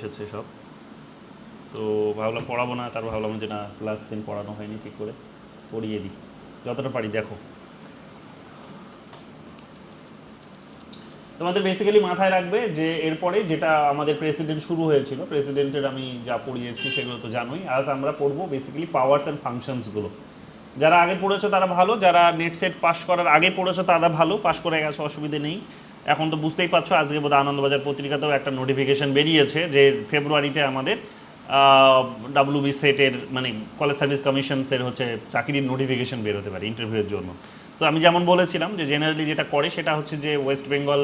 এসেছে সব। তো ভাবলাম পড়াবো না, তারপর ভাবলাম যে না, ক্লাস 10 পড়ানো হয়নি, ঠিক করে পড়িয়ে দিই যতটা পারি। দেখো তোমাদের বেসিক্যালি মাথায় রাখবে যে এরপরে যেটা আমাদের প্রেসিডেন্ট শুরু হয়েছিল, প্রেসিডেন্টের আমি যা পড়িয়েছি সেগুলো তো জানোই। আজ আমরা পড়বো বেসিক্যালি পাওয়ার্স অ্যান্ড ফাংশনসগুলো। যারা আগে পড়েছো তারা ভালো, যারা নেট সেট পাস করার আগে পড়েছো তারা ভালো, পাস করে গেছো অসুবিধে নেই। এখন তো বুঝতেই পারছো, আজকে বোধহয় আনন্দবাজার পত্রিকাতেও একটা নোটিফিকেশন বেরিয়েছে যে ফেব্রুয়ারিতে আমাদের ডাব্লিউবি সেটের মানে কলেজ সার্ভিস কমিশনসের হচ্ছে চাকরির নোটিফিকেশন বের হতে পারে ইন্টারভিউয়ের জন্য। সো আমি যেমন বলেছিলাম যে জেনারেলি যেটা করে সেটা হচ্ছে যে ওয়েস্ট বেঙ্গল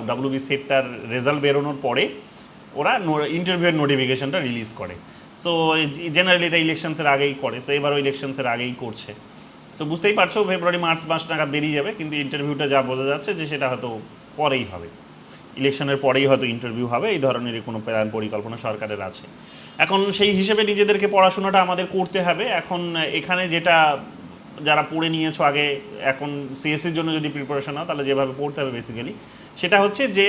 ডাব্লিউবি সেটটার রেজাল্ট বেরোনোর পরে ওরা ইন্টারভিউয়ের নোটিফিকেশনটা রিলিজ করে। সো জেনারেলি এটা ইলেকশনসের আগেই করে, তো এবারও ইলেকশনসের আগেই করছে। সো বুঝতেই পারছো ফেব্রুয়ারি মার্চ মাস নাগাদ বেরিয়ে যাবে, কিন্তু ইন্টারভিউটা যা বোঝা যাচ্ছে যে সেটা হয়তো পরেই হবে, ইলেকশনের পরেই হয়তো ইন্টারভিউ হবে, এই ধরনেরই কোনো প্ল্যান পরিকল্পনা সরকারের আছে। এখন সেই হিসেবে নিজেদেরকে পড়াশোনাটা আমাদের করতে হবে। এখন এখানে যেটা যারা পড়ে নিয়েছো আগে, এখন সিএসসির জন্য যদি প্রিপারেশন নাও তাহলে যেভাবে পড়তে হবে বেসিক্যালি সেটা হচ্ছে যে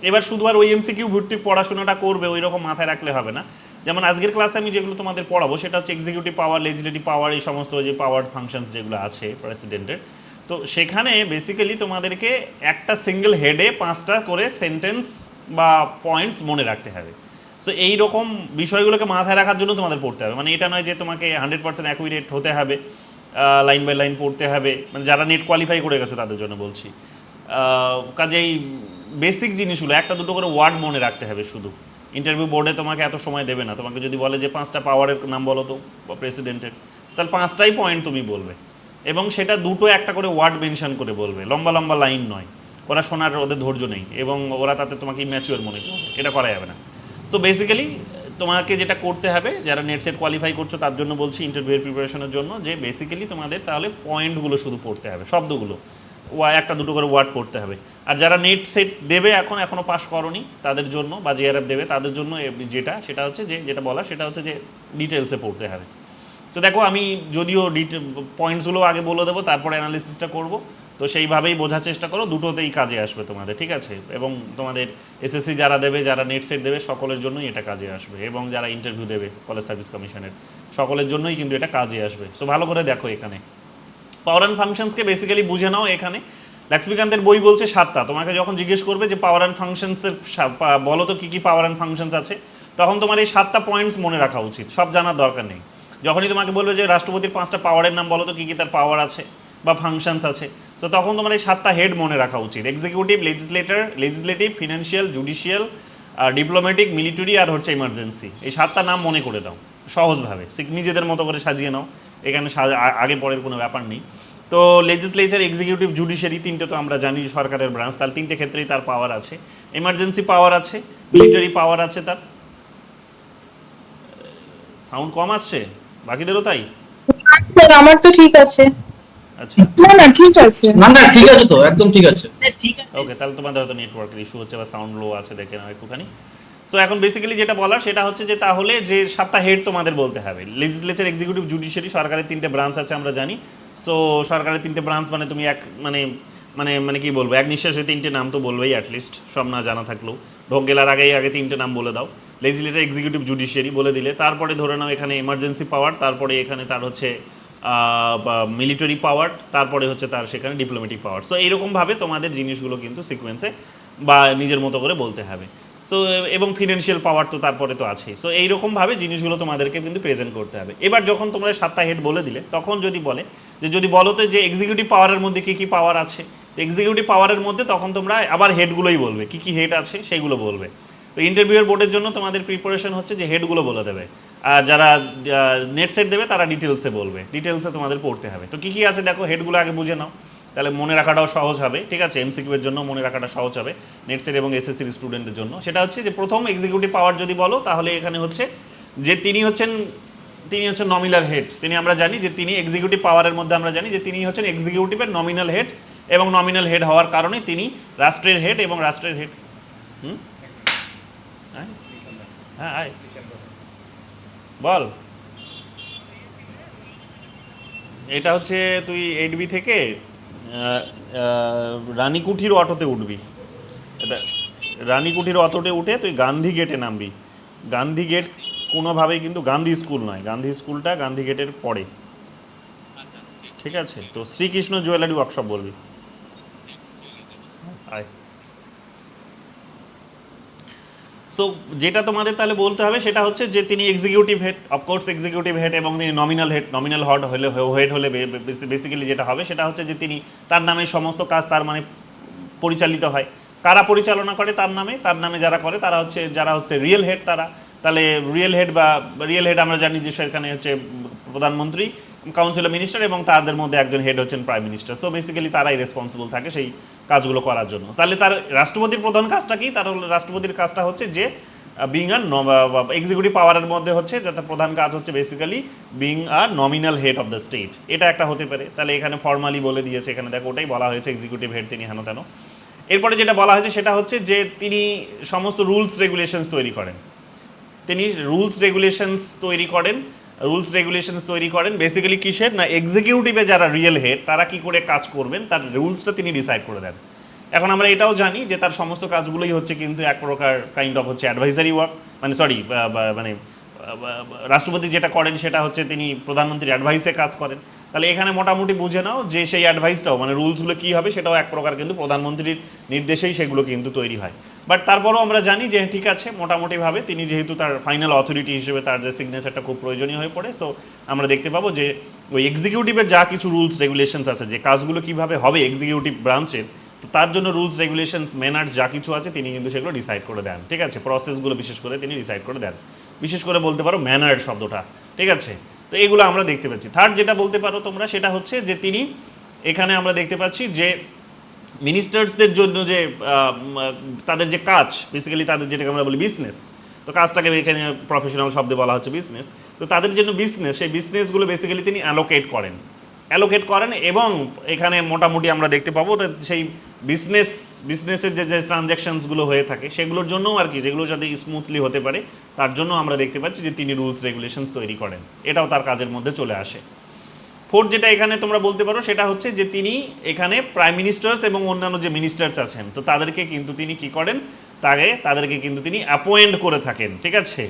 এবার শুধু আর ওই এমসিকিউ ভিত্তিক পড়াশোনাটা করবে ওই রকম মাথায় রাখলে হবে না। যেমন আজকের ক্লাসে আমি যেগুলো তোমাদের পড়াবো সেটা হচ্ছে এক্সিকিউটিভ পাওয়ার, লেজিসলেটিভ পাওয়ার, এই সমস্ত যে পাওয়ার ফাংশনস যেগুলো আছে প্রেসিডেন্টের। তো সেখানে বেসিক্যালি তোমাদেরকে একটা সিঙ্গেল হেডে 5টা করে সেন্টেন্স বা পয়েন্টস মনে রাখতে হবে। সো এই রকম বিষয়গুলোকে মাথায় রাখার জন্য তোমাদের পড়তে হবে। মানে এটা নয় যে তোমাকে 100% অ্যাকুরেট হতে হবে, লাইন বাই লাইন পড়তে হবে, মানে যারা নেট কোয়ালিফাই করে গেছো তাদের জন্য বলছি। কাজেই বেসিক জিনিসগুলো একটা দুটো করে ওয়ার্ড মনে রাখতে হবে শুধু। ইন্টারভিউ বোর্ডে তোমাকে এত সময় দেবে না, তোমাকে যদি বলে যে 5টা পাওয়ারের নাম বলো তো প্রেসিডেন্টের, তাহলে 5টাই পয়েন্ট তুমি বলবে, এবং সেটা দুটো একটা করে ওয়ার্ড মেনশন করে বলবে, লম্বা লম্বা লাইন নয়। ওরা শোনার ওদের ধৈর্য নেই এবং ওরা তাতে তোমাকে ইম্যাচিওর মনে করবে, এটা করা যাবে না। সো বেসিক্যালি তোমাকে যেটা করতে হবে, যারা নেট সেট কোয়ালিফাই করছো তার জন্য বলছি ইন্টারভিউয়ের প্রিপারেশনের জন্য, যে বেসিক্যালি তোমাদের তাহলে পয়েন্টগুলো শুধু পড়তে হবে, শব্দগুলো একটা দুটো করে ওয়ার্ড পড়তে হবে। আর যারা নেট সেট দেবে এখনও পাস করনি তাদের জন্য, বা জিআরএফ দেবে তাদের জন্য সেটা হচ্ছে যে যেটা বলা সেটা হচ্ছে যে ডিটেলসে পড়তে হবে। তো দেখো আমি যদিও পয়েন্টসগুলো আগে বলে দেবো, তারপরে অ্যানালিসিসটা করব। তো সেইভাবেই বোঝার চেষ্টা করো, দুটোতেই কাজে আসবে তোমাদের, ঠিক আছে? এবং তোমাদের এসএসসি যারা দেবে, যারা নেট সেট দেবে সকলের জন্যই এটা কাজে আসবে, এবং যারা ইন্টারভিউ দেবে কলেজ সার্ভিস কমিশনের সকলের জন্যই কিন্তু এটা কাজে আসবে। সো ভালো করে দেখো এখানে পাওয়ার অ্যান্ড ফাংশনসকে বেসিক্যালি বুঝে নাও। এখানে লক্ষ্মীকান্তের বই বলছে 7টা। তোমাকে যখন জিজ্ঞেস করবে যে পাওয়ার অ্যান্ড ফাংশনসের বলো তো কী কী পাওয়ার অ্যান্ড ফাংশনস আছে, তখন তোমার এই 7টা পয়েন্টস মনে রাখা উচিত, সব জানার দরকার নেই। যখনই তোমাকে বলবে যে রাষ্ট্রপতির 5টা পাওয়ারের নাম বলো তো কী কী তার পাওয়ার আছে বা ফাংশনস আছে, তো তখন তোমার এই 7টা হেড মনে রাখা উচিত: executive, legislative, financial, judicial, diplomatic, military আর হচ্ছে ইমার্জেন্সি। এই 7টা নাম মনে করে দাও সহজভাবে, নিজেদের মতো করে সাজিয়ে নাও, এখানে আগে পরের কোনো ব্যাপার নেই। তো লেজিসলেচার, এক্সিকিউটিভ, জুডিশিয়ারি, তিনটে তো আমরা জানি সরকারের ব্রাঞ্চ, তার তিনটে ক্ষেত্রেই তার পাওয়ার আছে। এমার্জেন্সি পাওয়ার আছে, মিলিটারি পাওয়ার আছে। তার সাউন্ড কম আসছে, বাকিদেরও তাই? স্যার আমার তো ঠিক আছে। আচ্ছা, না না ঠিক আছে। না না ঠিক আছে তো, একদম ঠিক আছে। ওকে, তাহলে তোমাদের হয়তো নেটওয়ার্কের ইস্যু হচ্ছে বা সাউন্ড লো আছে, দেখে নাও একটুখানি। সো এখন বেসিক্যালি যেটা বলার সেটা হচ্ছে যে তাহলে যে 7টা হেড তোমাদের বলতে হবে: লেজিসলেচার, এক্সিকিউটিভ, জুডিশিয়ারি। সরকারের 3টে ব্রাঞ্চ আছে আমরা জানি। সো সরকারের 3টে ব্রাঞ্চ মানে তুমি এক মানে মানে মানে কি বলবো, এক নিঃশ্বাসে 3টে নাম তো বলবেই অ্যাটলিস্ট, সব না জানা থাকলেও ঢোক গেলার আগে 3টে নাম বলে দাও। লেজিসলেচার, এক্সিকিউটিভ, জুডিশিয়ারি বলে দিলে তারপরে ধরে নাও এখানে এমার্জেন্সি পাওয়ার, তারপরে এখানে তার হচ্ছে মিলিটারি পাওয়ার, তারপরে হচ্ছে তার সেখানে ডিপ্লোম্যাটিক পাওয়ার। সো এইরকমভাবে তোমাদের জিনিসগুলো কিন্তু সিকোয়েন্সে বা নিজের মতো করে বলতে হবে। সো এবং ফিনান্সিয়াল পাওয়ার তো তারপরে তো আছেই। সো এইরকমভাবে জিনিসগুলো তোমাদেরকে কিন্তু প্রেজেন্ট করতে হবে। এবার যখন তোমরা 7টা হেড বলে দিলে, তখন যদি বলো তো যে এক্সিকিউটিভ পাওয়ারের মধ্যে কী কী পাওয়ার আছে, তো এক্সিকিউটিভ পাওয়ারের মধ্যে তখন তোমরা আবার হেডগুলোই বলবে, কী কী হেড আছে সেইগুলো বলবে। তো ইন্টারভিউয়ের বোর্ডের জন্য তোমাদের প্রিপারেশন হচ্ছে যে হেডগুলো বলে দেবে, আর যারা নেট সেট দেবে তারা ডিটেলসে বলবে, ডিটেলসে তোমাদের পড়তে হবে। তো কী কী আছে দেখো, হেডগুলো আগে বুঝে নাও, তাহলে মনে রাখাটাও সহজ হবে, ঠিক আছে? এমসিকিউ এর জন্য মনে রাখাটা সহজ হবে নেট সেট এবং এসএসসির স্টুডেন্টদের জন্য। সেটা হচ্ছে যে প্রথম এক্সিকিউটিভ পাওয়ার যদি বলো, তাহলে এখানে হচ্ছে যে তিনি হচ্ছেন নমিনাল হেড। তিনি আমরা জানি যে তিনি এক্সিকিউটিভ পাওয়ারের মধ্যে আমরা জানি যে তিনি হচ্ছেন এক্সিকিউটিভের নমিনাল হেড, এবং নমিনাল হেড হওয়ার কারণে তিনি রাষ্ট্রের হেড এবং রাষ্ট্রের হেড। হ্যাঁ আয় বল। এটা হচ্ছে তুই 8B থেকে রানীকুঠির অটোতে উঠবি। এটা রানীকুঠির অটোতে উঠে তুই গান্ধী গেটে নামবি। গান্ধী গেট কোনোভাবেই কিন্তু গান্ধী স্কুল নয়, গান্ধী স্কুলটা গান্ধী গেটের পরে, ঠিক আছে? তো শ্রীকৃষ্ণ জুয়েলারি ওয়ার্কশপ বলবি। আয়। সো যেটা তোমাদের তাহলে বলতে হবে সেটা হচ্ছে যে তিনি executive head, of course executive head, এবং তিনি নমিনাল হেড। নমিনাল হেড হলে বেসিক্যালি যেটা হবে সেটা হচ্ছে যে তিনি, তার নামে সমস্ত কাজ তার মানে পরিচালিত হয়। কারা পরিচালনা করে তার নামে যারা করে তারা হচ্ছে রিয়েল হেড। তারা তাহলে রিয়েল হেড আমরা জানি যে সেখানে হচ্ছে প্রধানমন্ত্রী, কাউন্সিল অফ মিনিস্টার, এবং তাদের মধ্যে একজন হেড হচ্ছেন প্রাইম মিনিস্টার। সো বেসিক্যালি তারাই রেসপন্সিবল থাকে সেই কাজগুলো করার জন্য। তাহলে তার রাষ্ট্রপতির প্রধান কাজটা কি? তার রাষ্ট্রপতির কাজটা হচ্ছে যে বিং আর এক্সিকিউটিভ পাওয়ারের মধ্যে হচ্ছে যাতে প্রধান কাজ হচ্ছে বেসিক্যালি বিং আর nominal head of the state. এটা একটা হতে পারে। তাহলে এখানে ফর্মালি বলে দিয়েছে, এখানে দেখো ওটাই বলা হয়েছে এক্সিকিউটিভ হেড তিনি হেন তেন। এরপরে যেটা বলা হয়েছে সেটা হচ্ছে যে তিনি সমস্ত রুলস রেগুলেশনস তৈরি করেন। তিনি রুলস রেগুলেশনস তৈরি করেন বেসিক্যালি কিসের না, এক্সিকিউটিভে যারা রিয়েল হেড তারা কি করে কাজ করবেন তার রুলসটা তিনি ডিসাইড করে দেন। এখন আমরা এটাও জানি যে তার সমস্ত কাজগুলোই হচ্ছে কিন্তু এক প্রকার কাইন্ড অফ হচ্ছে অ্যাডভাইজারি ওয়ার্ক, মানে রাষ্ট্রপতি যেটা করেন সেটা হচ্ছে তিনি প্রধানমন্ত্রীর অ্যাডভাইসে কাজ করেন। তাহলে এখানে মোটামুটি বুঝে নাও যে সেই অ্যাডভাইসটাও মানে রুলসগুলো কী হবে সেটাও এক প্রকার কিন্তু প্রধানমন্ত্রীর নির্দেশেই সেগুলো কিন্তু তৈরি হয়। বাট তারপরেও আমরা জানি যে ঠিক আছে মোটামুটিভাবে তিনি যেহেতু তার ফাইনাল অথরিটি হিসেবে তার যে সিগনেচারটা খুব প্রয়োজনীয় হয়ে পড়ে। সো আমরা দেখতে পাবো যে ওই এক্সিকিউটিভের যা কিছু রুলস রেগুলেশনস আছে, যে কাজগুলো কীভাবে হবে এক্সিকিউটিভ ব্রাঞ্চের, তো তার জন্য রুলস রেগুলেশনস ম্যানার্স যা কিছু আছে তিনি কিন্তু সেগুলো ডিসাইড করে দেন, ঠিক আছে? প্রসেসগুলো বিশেষ করে তিনি ডিসাইড করে দেন, বিশেষ করে বলতে পারো ম্যানার শব্দটা, ঠিক আছে? তো এগুলো আমরা দেখতে পাচ্ছি। থার্ড যেটা বলতে পারো তোমরা সেটা হচ্ছে যে তিনি এখানে আমরা দেখতে পাচ্ছি যে মিনিস্টার্সদের জন্য যে তাদের যে কাজ, বেসিক্যালি তাদের যেটাকে আমরা বলি বিজনেস, তো কাজটাকে এখানে প্রফেশনাল শব্দে বলা হচ্ছে বিজনেস। তো তাদের জন্য বিজনেস, সেই বিজনেসগুলো বেসিক্যালি তিনি অ্যালোকেট করেন এবং এখানে মোটামুটি আমরা দেখতে পাবো সেই বিজনেসের যে ট্রানজ্যাকশনসগুলো হয়ে থাকে সেগুলোর জন্যও আর কি, যেগুলো যাতে স্মুথলি হতে পারে তার জন্য আমরা দেখতে পাচ্ছি যে তিনি রুলস রেগুলেশনস তৈরি করেন। এটাও তার কাজের মধ্যে চলে আসে। ফোর্থ যেটা এখানে তোমরা বলতে পারো সেটা হচ্ছে যে তিনি এখানে প্রাইম মিনিস্টার্স এবং অন্যান্য যে মিনিস্টার্স আছেন তো তাদেরকে কিন্তু তিনি কি করেন, তাদেরকে কিন্তু তিনি অ্যাপয়েন্ট করে থাকেন, ঠিক আছে?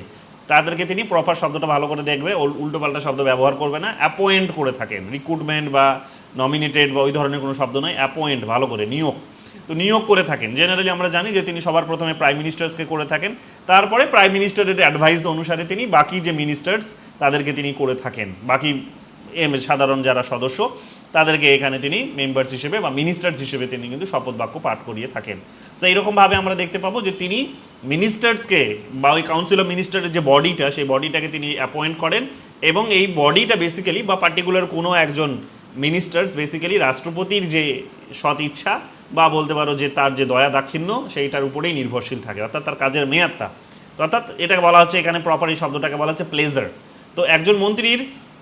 তাদেরকে তিনি প্রপার শব্দটা ভালো করে দেখবে, উল্টোপাল্টা শব্দ ব্যবহার করবে না, অ্যাপয়েন্ট করে থাকেন। রিক্রুটমেন্ট বা নমিনেটেড বা ওই ধরনের কোনো শব্দ নয়, অ্যাপয়েন্ট, ভালো করে নিয়োগ করে থাকেন। জেনারেলি আমরা জানি যে তিনি সবার প্রথমে প্রাইম মিনিস্টার্সকে করে থাকেন, তারপরে প্রাইম মিনিস্টারের অ্যাডভাইস অনুসারে তিনি বাকি যে মিনিস্টার্স তাদেরকে তিনি করে থাকেন, বাকি সাধারণ যারা সদস্য তাদেরকে এখানে তিনি মেম্বার্স হিসেবে বা মিনিস্টার্স হিসেবে তিনি কিন্তু শপথ বাক্য পাঠ করিয়ে থাকেন। সো এইরকমভাবে আমরা দেখতে পাবো যে তিনি মিনিস্টার্সকে বা ওই কাউন্সিল অফ মিনিস্টারের যে বডিটা সেই বডিটাকে তিনি অ্যাপয়েন্ট করেন, এবং এই বডিটা বেসিক্যালি বা পার্টিকুলার কোনো একজন মিনিস্টার্স বেসিক্যালি রাষ্ট্রপতির যে সৎ ইচ্ছা বা বলতে পারো যে তার যে দয়া দাক্ষিণ্য সেইটার উপরেই নির্ভরশীল থাকে, অর্থাৎ তার কাজের মেয়াদটা। অর্থাৎ এটাকে বলা হচ্ছে এখানে প্রপার এই শব্দটাকে বলা হচ্ছে প্লেজার। তো একজন মন্ত্রীর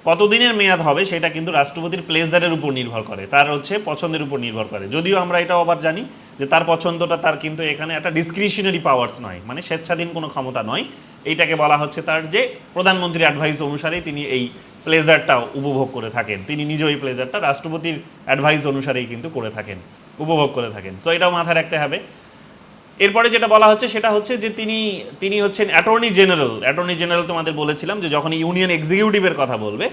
কতদিনের মেয়াদ হবে সেটা কিন্তু রাষ্ট্রপতির প্লেজারের উপর নির্ভর করে, তার হচ্ছে পছন্দের উপর নির্ভর করে। যদিও আমরা এটাও আবার জানি যে তার পছন্দটা তার কিন্তু এখানে একটা ডিসক্রিশনারি পাওয়ার্স নয়, মানে স্বেচ্ছাধীন কোনো ক্ষমতা নয়। এইটাকে বলা হচ্ছে তার যে প্রধানমন্ত্রীর অ্যাডভাইস অনুসারেই তিনি এই প্লেজারটা উপভোগ করে থাকেন। তিনি নিজে ওই প্লেজারটা রাষ্ট্রপতির অ্যাডভাইস অনুসারেই কিন্তু উপভোগ করে থাকেন। সো এটাও মাথায় রাখতে হবে। এরপরে যেটা বলা হচ্ছে সেটা হচ্ছে যে তিনি হচ্ছেন অ্যাটর্নি জেনারেল। তোমাদের বলেছিলাম যে যখন ইউনিয়ন এক্সিকিউটিভের কথা বলবে,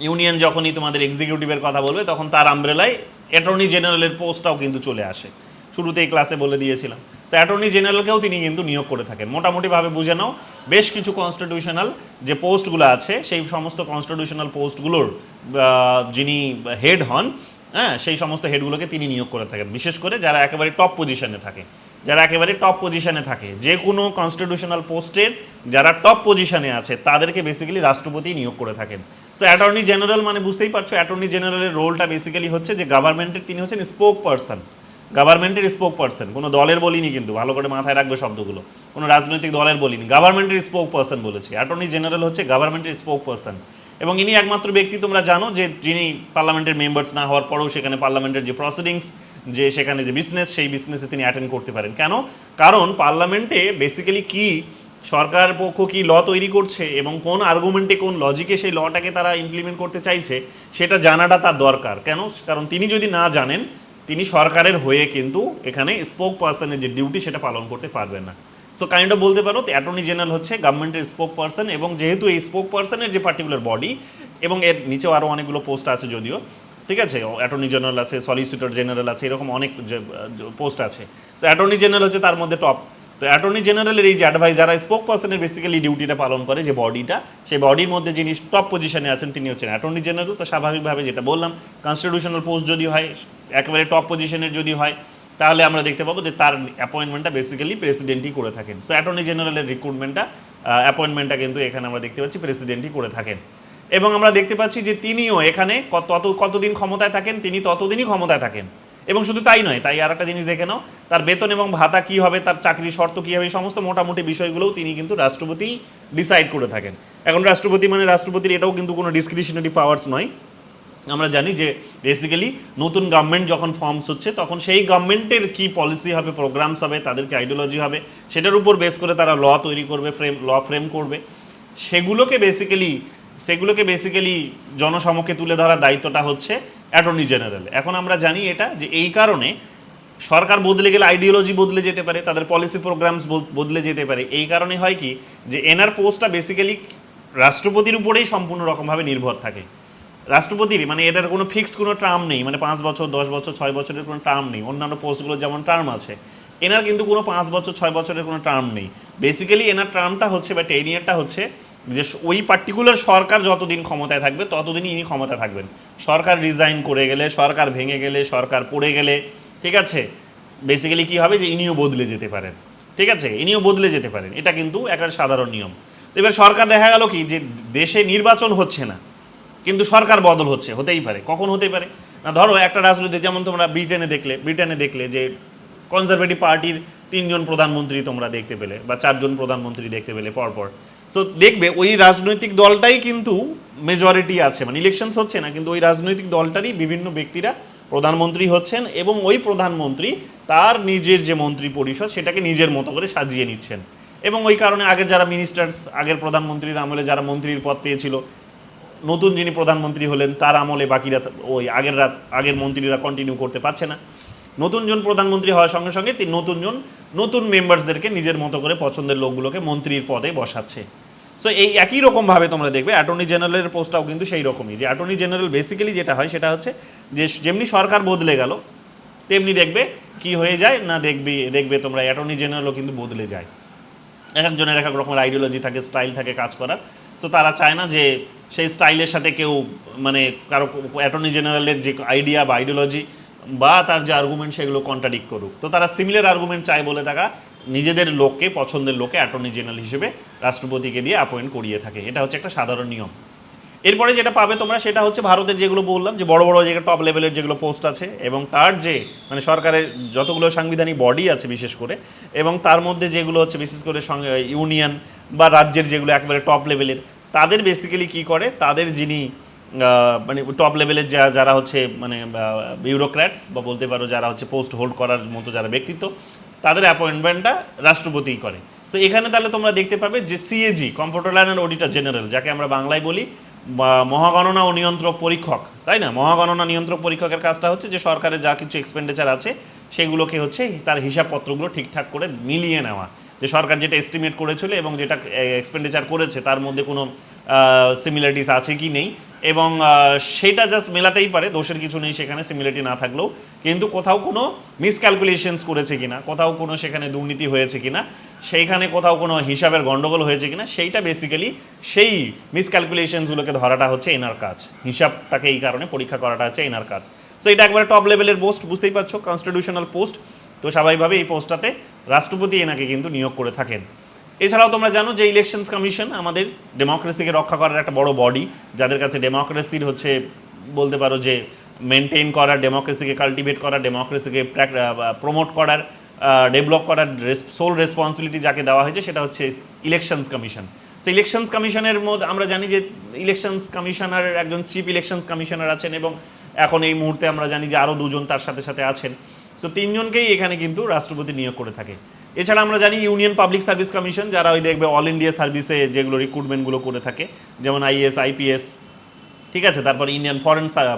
ইউনিয়ন যখনই তোমাদের এক্সিকিউটিভের কথা বলবে তখন তার আমব্রেলায় অ্যাটর্নি জেনারেলের পোস্টটাও কিন্তু চলে আসে, শুরুতেই ক্লাসে বলে দিয়েছিলাম। সো অ্যাটর্নি জেনারেলকেও তিনি কিন্তু নিয়োগ করে থাকেন। মোটামুটিভাবে বুঝে নাও বেশ কিছু কনস্টিটিউশনাল যে পোস্টগুলো আছে সেই সমস্ত কনস্টিটিউশনাল পোস্টগুলোর যিনি হেড হন, হ্যাঁ, সেই সমস্ত হেডগুলোকে তিনি নিয়োগ করে থাকেন, বিশেষ করে যারা একেবারে টপ পজিশনে থাকে। যে কোনো কনস্টিটিউশনাল পোস্টের যারা টপ পজিশনে আছে তাদেরকে বেসিক্যালি রাষ্ট্রপতি নিয়োগ করে থাকেন। সো অ্যাটর্নি জেনারেল মানে বুঝতেই পারছো অ্যাটর্নি জেনারেলের রোলটা বেসিক্যালি হচ্ছে যে গভর্নমেন্টের তিনি হচ্ছেন স্পোক পারসন। কোনো দলের বলিনি, কিন্তু ভালো করে মাথায় রাখবে শব্দগুলো, কোনো রাজনৈতিক দলের বলিনি, গভর্নমেন্টের স্পোক পারসন বলেছি। অ্যাটর্নি জেনারেল হচ্ছে গভর্নমেন্টের স্পোক পারসন, এবং ইনি একমাত্র ব্যক্তি তোমরা জানো যে যিনি পার্লামেন্টের মেম্বার্স না হওয়ার পরেও সেখানে পার্লামেন্টের যে প্রসিডিংস, যে সেখানে যে বিজনেস, সেই বিজনেসে তিনি অ্যাটেন্ড করতে পারেন। কেন? কারণ পার্লামেন্টে বেসিক্যালি কি সরকার পক্ষ কি ল তৈরি করছে এবং কোন আর্গুমেন্টে কোন লজিকে সেই লটাকে তারা ইমপ্লিমেন্ট করতে চাইছে সেটা জানাটা তার দরকার। কেন? কারণ তিনি যদি না জানেন তিনি সরকারের হয়ে কিন্তু এখানে স্পোক পার্সনের যে ডিউটি সেটা পালন করতে পারবেন না। সো কাইন্ড অফ বলতে পারো অ্যাটর্নি জেনারেল হচ্ছে গভর্নমেন্টের স্পোক পার্সন, এবং যেহেতু এই স্পোক পার্সনের যে পার্টিকুলার বডি, এবং এর নিচেও আরও অনেকগুলো পোস্ট আছে যদিও, ঠিক আছে, অ্যাটর্নি জেনারেল আছে, সলিসিটর জেনারেল আছে, এরকম অনেক যে পোস্ট আছে। সো অ্যাটর্নি জেনারেল হচ্ছে তার মধ্যে টপ। তো অ্যাটর্নি জেনারেলের এই যে অ্যাডভাইস, যারা স্পোক পার্সনের বেসিক্যালি ডিউটিটা পালন করে, যে বডিটা, সেই বডির মধ্যে যিনি টপ পজিশনে আছেন তিনি হচ্ছেন অ্যাটর্নি জেনারেল। তো স্বাভাবিকভাবে যেটা বললাম, কনস্টিটিউশনাল পোস্ট যদি হয়, একেবারে টপ পজিশনের যদি হয়, তাহলে আমরা দেখতে পাবো যে তার অ্যাপয়েন্টমেন্টটা বেসিক্যালি প্রেসিডেন্টই করে থাকেন। সো অ্যাটর্নি জেনারেলের রিক্রুটমেন্টটা, অ্যাপয়েন্টমেন্টটা কিন্তু এখানে আমরা দেখতে পাচ্ছি প্রেসিডেন্টই করে থাকেন। এবং আমরা দেখতে পাচ্ছি যে তিনিও এখানে কতদিন ক্ষমতায় থাকেন, তিনি ততদিনই ক্ষমতায় থাকেন। এবং শুধু তাই নয়, তাই আর একটা জিনিস দেখে নাও, তার বেতন এবং ভাতা কী হবে, তার চাকরির শর্ত কী হবে, সমস্ত মোটামুটি বিষয়গুলোও তিনি কিন্তু রাষ্ট্রপতি ডিসাইড করে থাকেন। এখন রাষ্ট্রপতি মানে রাষ্ট্রপতির এটাও কিন্তু কোনো ডিসক্রিশনারি পাওয়ার্স নয়। আমরা জানি যে বেসিক্যালি নতুন গভর্নমেন্ট যখন ফর্মস হচ্ছে, তখন সেই গভর্নমেন্টের কী পলিসি হবে, প্রোগ্রামস হবে, তাদেরকে আইডিওলজি হবে, সেটার উপর বেস করে তারা ল তৈরি করবে, ল ফ্রেম করবে। সেগুলোকে বেসিক্যালি জনসমক্ষে তুলে ধরার দায়িত্বটা হচ্ছে অ্যাটর্নি জেনারেল। এখন আমরা জানি এটা যে এই কারণে সরকার বদলে গেলে আইডিওলজি বদলে যেতে পারে, তাদের পলিসি প্রোগ্রামস বদলে যেতে পারে। এই কারণে হয় কি, যে এনার পোস্টটা বেসিক্যালি রাষ্ট্রপতির উপরেই সম্পূর্ণ রকমভাবে নির্ভর থাকে। রাষ্ট্রপতির মানে এটার কোনো ফিক্স কোনো টার্ম নেই, মানে 5 বছর 10 বছর 6 বছরের কোনো টার্ম নেই। অন্যান্য পোস্টগুলোর যেমন টার্ম আছে, এনার কিন্তু কোনো 5 বছর 6 বছরের কোনো টার্ম নেই। বেসিক্যালি এনার টার্মটা হচ্ছে বা টেনিয়ারটা হচ্ছে যে ওই পার্টিকুলার সরকার যতদিন ক্ষমতায় থাকবে ততদিনই ইনি ক্ষমতায় থাকবেন। সরকার রিজাইন করে গেলে, সরকার ভেঙে গেলে, সরকার পড়ে গেলে, ঠিক আছে, বেসিক্যালি কী হবে যে ইনিও বদলে যেতে পারেন, ঠিক আছে, ইনিও বদলে যেতে পারেন। এটা কিন্তু একটা সাধারণ নিয়ম। এবার সরকার দেখা গেল কি, যে দেশে নির্বাচন হচ্ছে না কিন্তু সরকার বদল হতেই পারে। কখন হতে পারে না, ধরো একটা রাজনীতি, যেমন তোমরা ব্রিটেনে দেখলে যে কনজারভেটিভ পার্টির 3 জন প্রধানমন্ত্রী তোমরা দেখতে পেলে, বা 4 জন প্রধানমন্ত্রী দেখতে পেলে পরপর। সো দেখবে ওই রাজনৈতিক দলটাই কিন্তু মেজরিটি আছে, মানে ইলেকশনস হচ্ছে না, কিন্তু ওই রাজনৈতিক দলটারই বিভিন্ন ব্যক্তিরা প্রধানমন্ত্রী হচ্ছেন, এবং ওই প্রধানমন্ত্রী তার নিজের যে মন্ত্রী পরিষদ সেটাকে নিজের মতো করে সাজিয়ে নিচ্ছেন। এবং ওই কারণে আগের যারা মিনিস্টার্স, আগের প্রধানমন্ত্রীর আমলে যারা মন্ত্রীর পদ পেয়েছিল, নতুন যিনি প্রধানমন্ত্রী হলেন তার আমলে বাকিরা ওই আগের মন্ত্রীরা কন্টিনিউ করতে পারছে না। নতুন জন প্রধানমন্ত্রী হওয়ার সঙ্গে সঙ্গে তিনি নতুন মেম্বার্সদেরকে নিজের মতো করে পছন্দের লোকগুলোকে মন্ত্রীর পদে বসাচ্ছে। সো এই একই রকমভাবে তোমরা দেখবে অ্যাটর্নি জেনারেলের পোস্টটাও কিন্তু সেই রকমই, যে অ্যাটর্নি জেনারেল বেসিক্যালি যেটা হয় সেটা হচ্ছে যে যেমনি সরকার বদলে গেল তেমনি দেখবে কি হয়ে যায় না, দেখবে তোমরা অ্যাটর্নি জেনারেলও কিন্তু বদলে যায়। এক একজনের এক এক রকমের আইডিওলজি থাকে, স্টাইল থাকে কাজ করার। সো তারা চায় না যে সেই স্টাইলের সাথে কেউ, মানে কারো অ্যাটর্নি জেনারেলের যে আইডিয়া বা আইডিওলজি বা তার যে আর্গুমেন্ট সেগুলো কন্ট্রাডিক্ট করুক। তো তারা সিমিলার আর্গুমেন্ট চায় বলে তারা নিজেদের লোককে, পছন্দের লোককে অ্যাটর্নি জেনারেল হিসেবে রাষ্ট্রপতিকে দিয়ে অ্যাপয়েন্ট করিয়ে থাকে। এটা হচ্ছে একটা সাধারণ নিয়ম। এরপরে যেটা পাবে তোমরা সেটা হচ্ছে ভারতের যেগুলো বললাম, যে বড় বড় যেগুলো টপ লেভেলের যেগুলো পোস্ট আছে, এবং তার যে মানে সরকারের যতগুলো সাংবিধানিক বডি আছে বিশেষ করে, এবং তার মধ্যে যেগুলো হচ্ছে বিশেষ করে ইউনিয়ন বা রাজ্যের যেগুলো একেবারে টপ লেভেলের, তাদের বেসিক্যালি কী করে, তাদের যিনি মানে টপ লেভেলের যারা হচ্ছে মানে বিউরোক্র্যাটস বা বলতে পারো যারা হচ্ছে পোস্ট হোল্ড করার মতো যারা ব্যক্তিত্ব, তাদের অ্যাপয়েন্টমেন্টটা রাষ্ট্রপতিই করে। সো এখানে তাহলে তোমরা দেখতে পাবে যে CAG, comptroller and auditor general, যাকে আমরা বাংলায় বলি মহাগণনা ও নিয়ন্ত্রক পরীক্ষক, তাই না? মহাগণনা নিয়ন্ত্রক পরীক্ষকের কাজটা হচ্ছে যে সরকারের যা কিছু এক্সপেন্ডিচার আছে সেগুলোকে হচ্ছে তার হিসাবপত্রগুলো ঠিকঠাক করে মিলিয়ে নেওয়া, যে সরকার যেটা এস্টিমেট করেছিল এবং যেটা এক্সপেন্ডিচার করেছে তার মধ্যে কোনো সিমিলারিটিস আছে কি নেই, এবং সেটা জাস্ট মেলাতেই পারে, দোষের কিছু নেই সেখানে সিমিলারিটি না থাকলেও, কিন্তু কোথাও কোনো মিসক্যালকুলেশনস করেছে কিনা, কোথাও কোনো সেখানে দুর্নীতি হয়েছে কিনা, সেইখানে কোথাও কোনো হিসাবের গণ্ডগোল হয়েছে কিনা, সেইটা বেসিক্যালি সেই মিসক্যালকুলেশনসগুলোকে ধরাটা হচ্ছে এনার কাজ, হিসাবটাকে এই কারণে পরীক্ষা করাটা হচ্ছে এনার কাজ। সো এটা একবারে টপ লেভেলের পোস্ট, বুঝতেই পারছো, কনস্টিটিউশনাল পোস্ট। তো স্বাভাবিকভাবে এই পোস্টটাতে রাষ্ট্রপতি এনাকে কিন্তু নিয়োগ করে থাকেন। এছাড়াও তোমরা জানো যে ইলেকশনস কমিশন আমাদের ডেমোক্রেসিকে রক্ষা করার একটা বড় বডি, যাদের কাছে ডেমোক্রেসির হচ্ছে বলতে পারো যে মেনটেন করার, ডেমোক্রেসিকে কাল্টিভেট করার, ডেমোক্রেসিকে প্রমোট করার, ডেভেলপ করার সোল রেসপন্সিবিলিটি যাকে দেওয়া হয়েছে সেটা হচ্ছে ইলেকশনস কমিশন। সো ইলেকশনস কমিশনের মধ্যে আমরা জানি যে ইলেকশনস কমিশনার একজন চিফ ইলেকশনস কমিশনার আছেন, এবং এখন এই মুহূর্তে আমরা জানি যে আরও 2 জন তার সাথে সাথে আছেন। সো 3 জনকেই এখানে কিন্তু রাষ্ট্রপতি নিয়োগ করে থাকে। এছাড়া আমরা জানি ইউনিয়ন পাবলিক সার্ভিস কমিশন, যারা ওই দেখবে অল ইন্ডিয়া সার্ভিসে যেগুলো রিক্রুটমেন্টগুলো করে থাকে, যেমন আইএস, আইপিএস, ঠিক আছে, তারপর ইন্ডিয়ান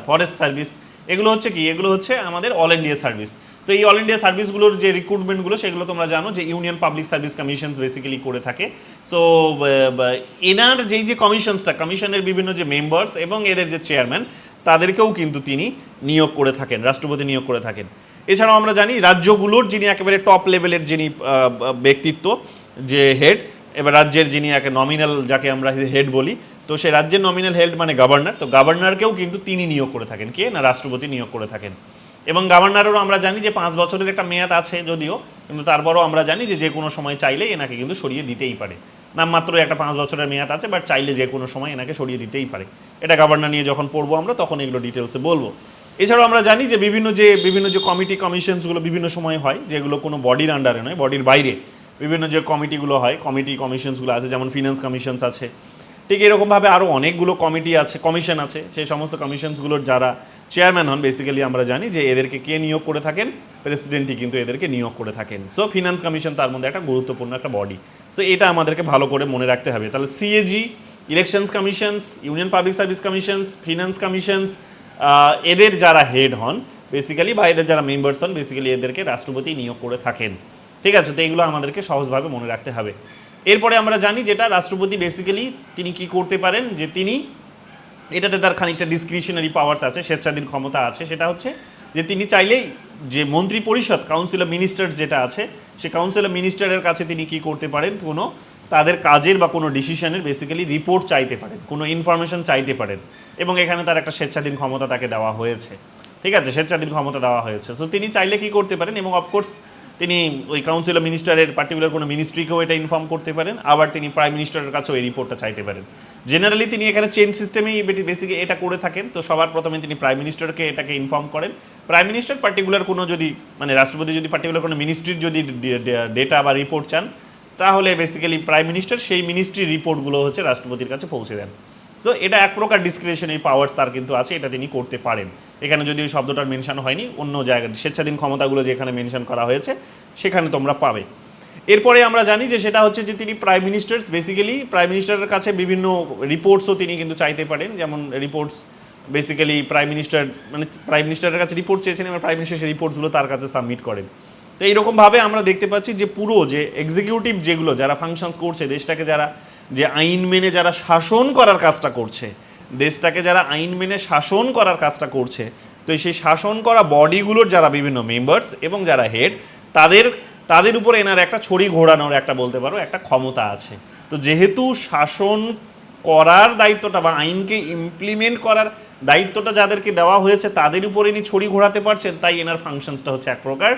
ফরেস্ট সার্ভিস, এগুলো হচ্ছে কি, এগুলো হচ্ছে আমাদের অল ইন্ডিয়া সার্ভিস। তো এই অল ইন্ডিয়া সার্ভিসগুলোর যে রিক্রুটমেন্টগুলো সেগুলো তোমরা জানো যে union public service commissions basically করে থাকে। সো এনার যেই যে কমিশনসটা, কমিশনের বিভিন্ন যে মেম্বার্স এবং এদের যে চেয়ারম্যান, তাদেরকেও কিন্তু তিনি নিয়োগ করে থাকেন, রাষ্ট্রপতি নিয়োগ করে থাকেন। এছাড়াও আমরা জানি রাজ্যগুলোর যিনি একেবারে টপ লেভেলের যিনি ব্যক্তিত্ব, যে হেড, এবার রাজ্যের যিনি একে নমিনাল, যাকে আমরা হেড বলি, তো সেই রাজ্যের নমিনাল হেড মানে গভর্নর। তো গভর্নরকেও কিন্তু তিনি নিয়োগ করে থাকেন, কে না রাষ্ট্রপতি নিয়োগ করে থাকেন। এবং গভর্নরেরও আমরা জানি যে 5 বছরের একটা মেয়াদ আছে যদিও, কিন্তু তারপরও আমরা জানি যে যে কোনো সময় চাইলে এনাকে কিন্তু সরিয়ে দিতেই পারে। নামমাত্র একটা 5 বছরের মেয়াদ আছে, বাট চাইলে যে কোনো সময় এনাকে সরিয়ে দিতেই পারে। এটা গভর্নর নিয়ে যখন পড়বো আমরা তখন এগুলো ডিটেলসে বলবো। এছাড়াও আমরা জানি যে বিভিন্ন যে কমিটি কমিশনসগুলো বিভিন্ন সময় হয়, যেগুলো কোনো বডির আন্ডারে নয়, বডির বাইরে বিভিন্ন যে কমিটিগুলো হয়, কমিটি কমিশনসগুলো আছে, যেমন ফিনান্স কমিশনস আছে। ঠিক এরকমভাবে আরও অনেকগুলো কমিটি আছে, কমিশন আছে। সেই সমস্ত কমিশনসগুলোর যারা চেয়ারম্যান হন বেসিক্যালি আমরা জানি যে এদেরকে কে নিয়োগ করে থাকেন, প্রেসিডেন্টই কিন্তু এদেরকে নিয়োগ করে থাকেন। সো ফিনান্স কমিশন তার মধ্যে একটা গুরুত্বপূর্ণ একটা বডি। সো এটা আমাদেরকে ভালো করে মনে রাখতে হবে। তাহলে CAG, elections commissions, union public service commissions, finance commissions, এদের যারা হেড হন বেসিক্যালি বা এদের যারা মেম্বার্স হন বেসিক্যালি এদেরকে রাষ্ট্রপতি নিয়োগ করে থাকেন। ঠিক আছে, তো এগুলো আমাদেরকে সহজভাবে মনে রাখতে হবে। এরপরে আমরা জানি যেটা রাষ্ট্রপতি বেসিক্যালি তিনি কি করতে পারেন, যে তিনি এটাতে তার খানিকটা ডিসক্রিশনারি পাওয়ার্স আছে, স্বেচ্ছাধীন ক্ষমতা আছে। সেটা হচ্ছে যে তিনি চাইলেই যে মন্ত্রী পরিষদ, কাউন্সিল অফ মিনিস্টার্স যেটা আছে, সেই কাউন্সিল অফ মিনিস্টারের কাছে তিনি কি করতে পারেন, কোনো তাদের কাজের বা কোনো ডিসিশনের বেসিক্যালি রিপোর্ট চাইতে পারেন, কোনো ইনফরমেশন চাইতে পারেন। এবং এখানে তার একটা স্বেচ্ছাধীন ক্ষমতা তাকে দেওয়া হয়েছে। ঠিক আছে, স্বেচ্ছাধীন ক্ষমতা দেওয়া হয়েছে। সো তিনি চাইলে কি করতে পারেন, এবং অফকোর্স তিনি ওই কাউন্সিল অফ মিনিস্টারের পার্টিকুলার কোনো মিনিস্ট্রিকেও এটা ইনফর্ম করতে পারেন, আবার তিনি প্রাইম মিনিস্টারের কাছেও এই রিপোর্টটা চাইতে পারেন। জেনারেলি তিনি এখানে চেঞ্জ সিস্টেমেই বেসিক্যালি এটা করে থাকেন। তো সবার প্রথমে তিনি প্রাইম মিনিস্টারকে এটাকে ইনফর্ম করেন। প্রাইম মিনিস্টার পার্টিকুলার কোনো যদি মানে রাষ্ট্রপতি যদি পার্টিকুলার কোনো মিনিস্ট্রির যদি ডেটা বা রিপোর্ট চান, তাহলে বেসিক্যালি প্রাইম মিনিস্টার সেই মিনিস্ট্রির রিপোর্টগুলো হচ্ছে রাষ্ট্রপতির কাছে পৌঁছে দেন। সো এটা এক প্রকার ডিসক্রিশনারি পাওয়ার্স তার কিন্তু আছে, এটা তিনি করতে পারেন। এখানে যদি ওই শব্দটার মেনশন হয়নি, অন্য জায়গায় স্বেচ্ছাধীন ক্ষমতাগুলো যেখানে মেনশন করা হয়েছে সেখানে তোমরা পাবে। এরপরে আমরা জানি যে সেটা হচ্ছে যে তিনি প্রাইম মিনিস্টার্স বেসিক্যালি প্রাইম মিনিস্টারের কাছে বিভিন্ন রিপোর্টসও তিনি কিন্তু চাইতে পারেন। যেমন রিপোর্টস বেসিক্যালি প্রাইম মিনিস্টারের কাছে রিপোর্ট চেয়েছেন, এবং প্রাইম মিনিস্টার সেই রিপোর্টসগুলো তার কাছে সাবমিট করেন। তো এইরকমভাবে আমরা দেখতে পাচ্ছি যে পুরো যে এক্সিকিউটিভ যেগুলো যারা ফাংশনস করছে, দেশটাকে যারা যে আইন মেনে যারা শাসন করার কাজটা করছে, দেশটাকে যারা আইন মেনে শাসন করার কাজটা করছে, তো সেই শাসন করা বডিগুলোর যারা বিভিন্ন মেম্বার্স এবং যারা হেড, তাদের উপর এনার একটা ছড়ি ঘোরানোর একটা বলতে পারো একটা ক্ষমতা আছে। তো যেহেতু শাসন করার দায়িত্বটা বা আইনকে ইমপ্লিমেন্ট করার দায়িত্বটা যাদেরকে দেওয়া হয়েছে তাদের উপর ইনি ছড়ি ঘোরাতে পারছেন, তাই এনার ফাংশনসটা হচ্ছে এক প্রকার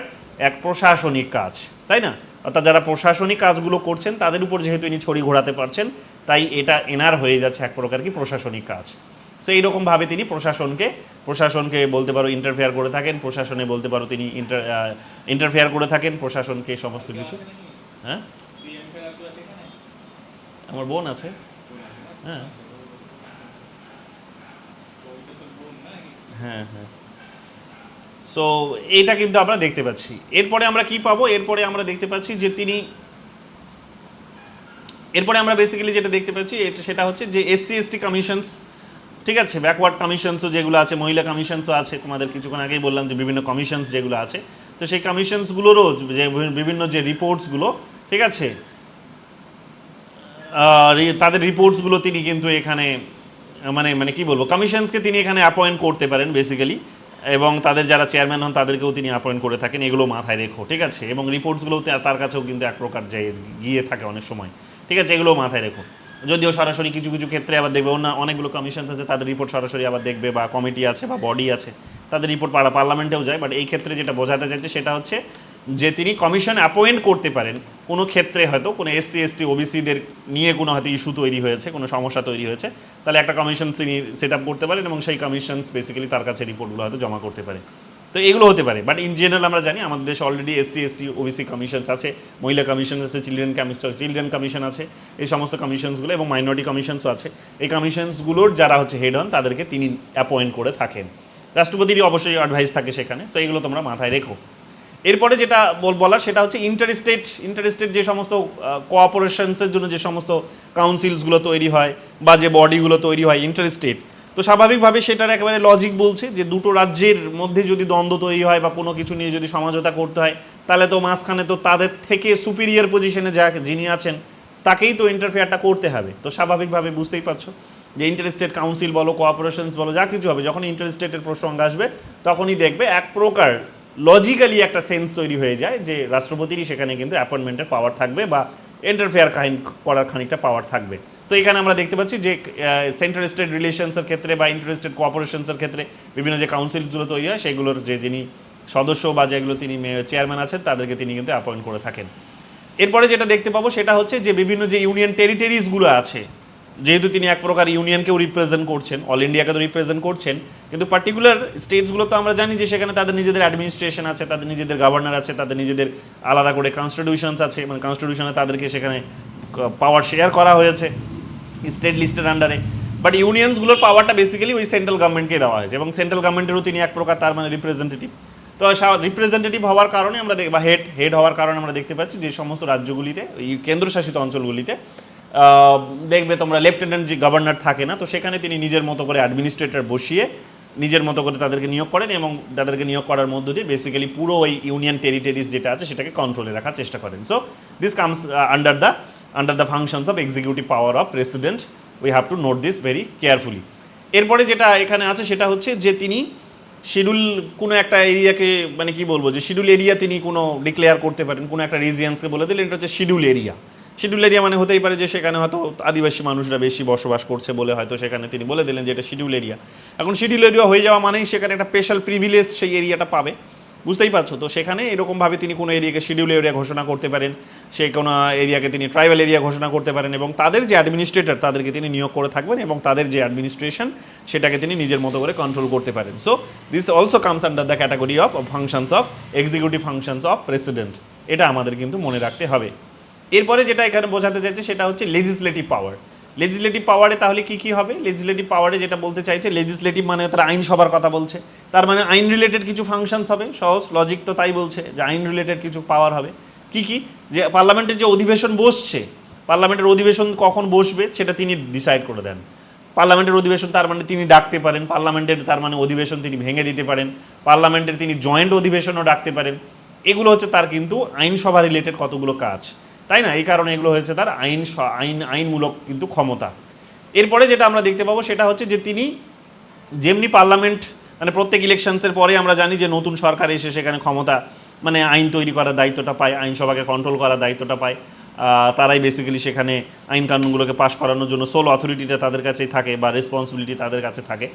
এক প্রশাসনিক কাজ, তাই না? অর্থাৎ যারা প্রশাসনিক কাজগুলো করছেন তাদের উপর যেহেতু ইনি ছড়ি ঘোরাতে পারছেন, তাই এটা এনার হয়ে যাচ্ছে এক প্রকার কি প্রশাসনিক কাজ। সো এইরকমভাবে তিনি প্রশাসনকে বলতে পারো ইন্টারফেয়ার করে থাকেন, প্রশাসনে বলতে পারো তিনি ইন্টারফেয়ার করে থাকেন প্রশাসনকে সমস্ত কিছু। হ্যাঁ, আমার বোন আছে। হ্যাঁ হ্যাঁ হ্যাঁ। সো এইটা কিন্তু আমরা দেখতে পাচ্ছি। এরপরে আমরা কি পাবো, এরপরে আমরা দেখতে পাচ্ছি যে তিনি এরপরে আমরা বেসিক্যালি যেটা দেখতে পাচ্ছি সেটা হচ্ছে যে এসসি এসটি কমিশনস, ঠিক আছে, ব্যাকওয়ার্ড কমিশনসও যেগুলো আছে, মহিলা কমিশনসও আছে। তোমাদের কিছুক্ষণ আগেই বললাম যে বিভিন্ন কমিশনস যেগুলো আছে, তো সেই কমিশনসগুলোরও যে বিভিন্ন যে রিপোর্টসগুলো, ঠিক আছে, তাদের রিপোর্টসগুলো তিনি কিন্তু এখানে মানে কি বলবো, কমিশনসকে তিনি এখানে অ্যাপয়েন্ট করতে পারেন বেসিক্যালি, এবং তাদের যারা চেয়ারম্যান হন তাদেরকেও তিনি অ্যাপয়েন্ট করে থাকেন। এগুলো মাথায় রেখো, ঠিক আছে, এবং রিপোর্টসগুলো তার কাছেও কিন্তু এক প্রকার গিয়ে থাকে অনেক সময়, ঠিক আছে, এগুলোও মাথায় রেখো। যদিও সরাসরি কিছু কিছু ক্ষেত্রে আবার দেখবে, অনেকগুলো কমিশন আছে তাদের রিপোর্ট সরাসরি আবার দেখবে, বা কমিটি আছে বা বডি আছে তাদের রিপোর্ট পার্লামেন্টেও যায়। বাট এই ক্ষেত্রে যেটা বোঝাতে চাইছে সেটা হচ্ছে যে তিনি কমিশন অ্যাপয়েন্ট করতে পারেন কোনো ক্ষেত্রে, হয়তো কোনো এসসি এসটি ওবিসিদের নিয়ে কোনো হয়তো ইস্যু তৈরি হয়েছে, কোনো সমস্যা তৈরি হয়েছে, তাহলে একটা কমিশন তিনি সেট আপ করতে পারেন এবং সেই কমিশনস বেসিক্যালি তার কাছে রিপোর্টগুলো হয়তো জমা করতে পারে। তো এগুলো হতে পারে। বাট ইন জেনারেল আমরা জানি আমাদের দেশে already SC ST OBC commissions আছে, মহিলা কমিশন আছে, চিলড্রেন কমিশন আছে, এই সমস্ত কমিশনসগুলো, এবং মাইনরিটি কমিশনসও আছে। এই কমিশনসগুলোর যারা হচ্ছে হেড হন তাদেরকে তিনি অ্যাপয়েন্ট করে থাকেন। রাষ্ট্রপতিরই অবশ্যই অ্যাডভাইস থাকে সেখানে। সো এগুলো তোমরা মাথায় রেখো। এরপরে যেটা বলার সেটা হচ্ছে ইন্টারস্টেট যে সমস্ত কোঅপারেশনসের জন্য যে সমস্ত কাউন্সিলসগুলো তৈরি হয় বা যে বডিগুলো তৈরি হয় ইন্টারস্টেট, তো তো স্বাভাবিকভাবে সেটার একেবারে লজিক বলছে যে দুটো রাজ্যের মধ্যে যদি দ্বন্দ্ব তৈরি হয় বা কোনো কিছু নিয়ে যদি সমঝোতা করতে হয়, তাহলে তো মাঝখানে তো তাদের থেকে সুপিরিয়র পজিশনে যিনি আছেন তাকেই তো ইন্টারফেয়ারটা করতে হবে। তো স্বাভাবিকভাবে বুঝতেই পারছো যে ইন্টারস্টেট কাউন্সিল বলো, কোঅপারেশনস বলো, যা কিছু হবে, যখন ইন্টারস্টেটের প্রসঙ্গ আসবে তখনই দেখবে এক প্রকার লজিক্যালি একটা সেন্স তৈরি হয়ে যায় যে রাষ্ট্রপতিরই সেখানে কিন্তু অ্যাপয়েন্টমেন্টের পাওয়ার থাকবে বা ইন্টারফেয়ার করার খানিকটা পাওয়ার থাকবে। সো এখানে আমরা দেখতে পাচ্ছি যে সেন্ট্রাল স্টেট রিলেশনসের ক্ষেত্রে বা ইন্টারস্টেট কোঅপারেশনসের ক্ষেত্রে বিভিন্ন যে কাউন্সিলগুলো তৈরি হয় সেগুলোর যে যিনি সদস্য বা যেগুলো তিনি চেয়ারম্যান আছেন তাদেরকে তিনি কিন্তু অ্যাপয়েন্ট করে থাকেন। এরপরে যেটা দেখতে পাবো সেটা হচ্ছে যে বিভিন্ন যে ইউনিয়ন টেরিটরিজগুলো আছে, যেহেতু তিনি এক প্রকার ইউনিয়নকেও রিপ্রেজেন্ট করছেন, অল ইন্ডিয়াকে তো রিপ্রেজেন্ট করছেন, কিন্তু পার্টিকুলার স্টেটসগুলো তো আমরা জানি যে সেখানে তাদের নিজেদের অ্যাডমিনিস্ট্রেশন আছে, তাদের নিজেদের গভর্নর আছে, তাদের নিজেদের আলাদা করে কনস্টিটিউশনস আছে, মানে কনস্টিটিউশনে তাদেরকে সেখানে পাওয়ার শেয়ার করা হয়েছে স্টেট লিস্টের আন্ডারে। বাট ইউনিয়নসগুলোর পাওয়ারটা বেসিক্যালি ওই সেন্ট্রাল গভর্নমেন্টকে দেওয়া হয়েছে এবং সেন্ট্রাল গভর্নমেন্টেরও তিনি এক প্রকার তার মানে রিপ্রেজেন্টেটিভ। তো রিপ্রেজেন্টেটিভ হওয়ার কারণে আমরা বা হেড হওয়ার কারণে আমরা দেখতে পাচ্ছি যে সমস্ত রাজ্যগুলিতে, এই কেন্দ্রশাসিত অঞ্চলগুলিতে দেখবে তোমরা লেফটেন্যান্ট যে গভর্নর থাকে না, তো সেখানে তিনি নিজের মতো করে অ্যাডমিনিস্ট্রেটর বসিয়ে নিজের মতো করে তাদেরকে নিয়োগ করেন এবং তাদেরকে নিয়োগ করার মধ্য দিয়ে বেসিক্যালি পুরো ওই ইউনিয়ন টেরিটরিজ যেটা আছে সেটাকে কন্ট্রোলে রাখার চেষ্টা করেন। So this comes under the functions of executive power of president. We have to note this very carefully. এরপরে যেটা এখানে আছে সেটা হচ্ছে যে তিনি শিডিউল কোনো একটা এরিয়াকে, মানে কি বলবো, যে শিডিউল এরিয়া তিনি কোনো ডিক্লেয়ার করতে পারেন, কোনো একটা রিজিয়ন্সকে বলে দিলেন এটা হচ্ছে শিডিউল এরিয়া। শিডিউল এরিয়া মানে হতেই পারে যে সেখানে হয়তো আদিবাসী মানুষরা বেশি বসবাস করছে বলে হয়তো সেখানে তিনি বলে দিলেন যে এটা শিডিউল এরিয়া। এখন শিডিউল এরিয়া হয়ে যাওয়া মানেই সেখানে একটা স্পেশাল প্রিভিলেজ সেই এরিয়াটা পাবে, বুঝতেই পারছো। তো সেখানে এরকমভাবে তিনি কোনো এরিয়াকে শিডিউল এরিয়া ঘোষণা করতে পারেন, সেই কোনো এরিয়াকে তিনি ট্রাইবাল এরিয়া ঘোষণা করতে পারেন এবং তাদের যে অ্যাডমিনিস্ট্রেটর তাদেরকে তিনি নিয়োগ করে থাকবেন এবং তাদের যে অ্যাডমিনিস্ট্রেশন সেটাকে তিনি নিজের মতো করে কন্ট্রোল করতে পারেন। So this also comes under the category of functions of executive functions of president. এটা আমাদের কিন্তু মনে রাখতে হবে। এরপরে যেটা এখানে বোঝাতে চাইছে সেটা হচ্ছে লেজিসলেটিভ পাওয়ার। লেজিসলেটিভ পাওয়ারে তাহলে কি কি হবে? লেজিসলেটিভ পাওয়ারে যেটা বলতে চাইছে, লেজিসলেটিভ মানে তারা আইনসভার কথা বলছে, তার মানে আইন রিলেটেড কিছু ফাংশনস হবে। সহজ লজিক তো তাই বলছে যে আইন রিলেটেড কিছু পাওয়ার হবে। কি কি? যে পার্লামেন্টের যে অধিবেশন বসছে, পার্লামেন্টের অধিবেশন কখন বসবে সেটা তিনি ডিসাইড করে দেন। পার্লামেন্টের অধিবেশন তার মানে তিনি ডাকতে পারেন, পার্লামেন্টের তার মানে অধিবেশন তিনি ভেঙে দিতে পারেন, পার্লামেন্টের তিনি জয়েন্ট অধিবেশনও ডাকতে পারেন। এগুলো হচ্ছে তার কিন্তু আইনসভা রিলেটেড কতগুলো কাজ, তাই না? এই কারণে এগুলো হয়েছে তার আইনমূলক কিন্তু ক্ষমতা। এরপরে যেটা আমরা দেখতে পাবো সেটা হচ্ছে যে তিনি যেমনি পার্লামেন্ট, মানে প্রত্যেক ইলেকশনসের পরে আমরা জানি যে নতুন সরকার এসে সেখানে ক্ষমতা, মানে আইন তৈরি করার দায়িত্বটা পায়, আইনসভাকে কন্ট্রোল করার দায়িত্বটা পায়, তারাই বেসিক্যালি সেখানে আইন কানুনগুলোকে পাশ করানোর জন্য সোল অথরিটিটা তাদের কাছেই থাকে বা রেসপন্সিবিলিটি তাদের কাছে থাকে।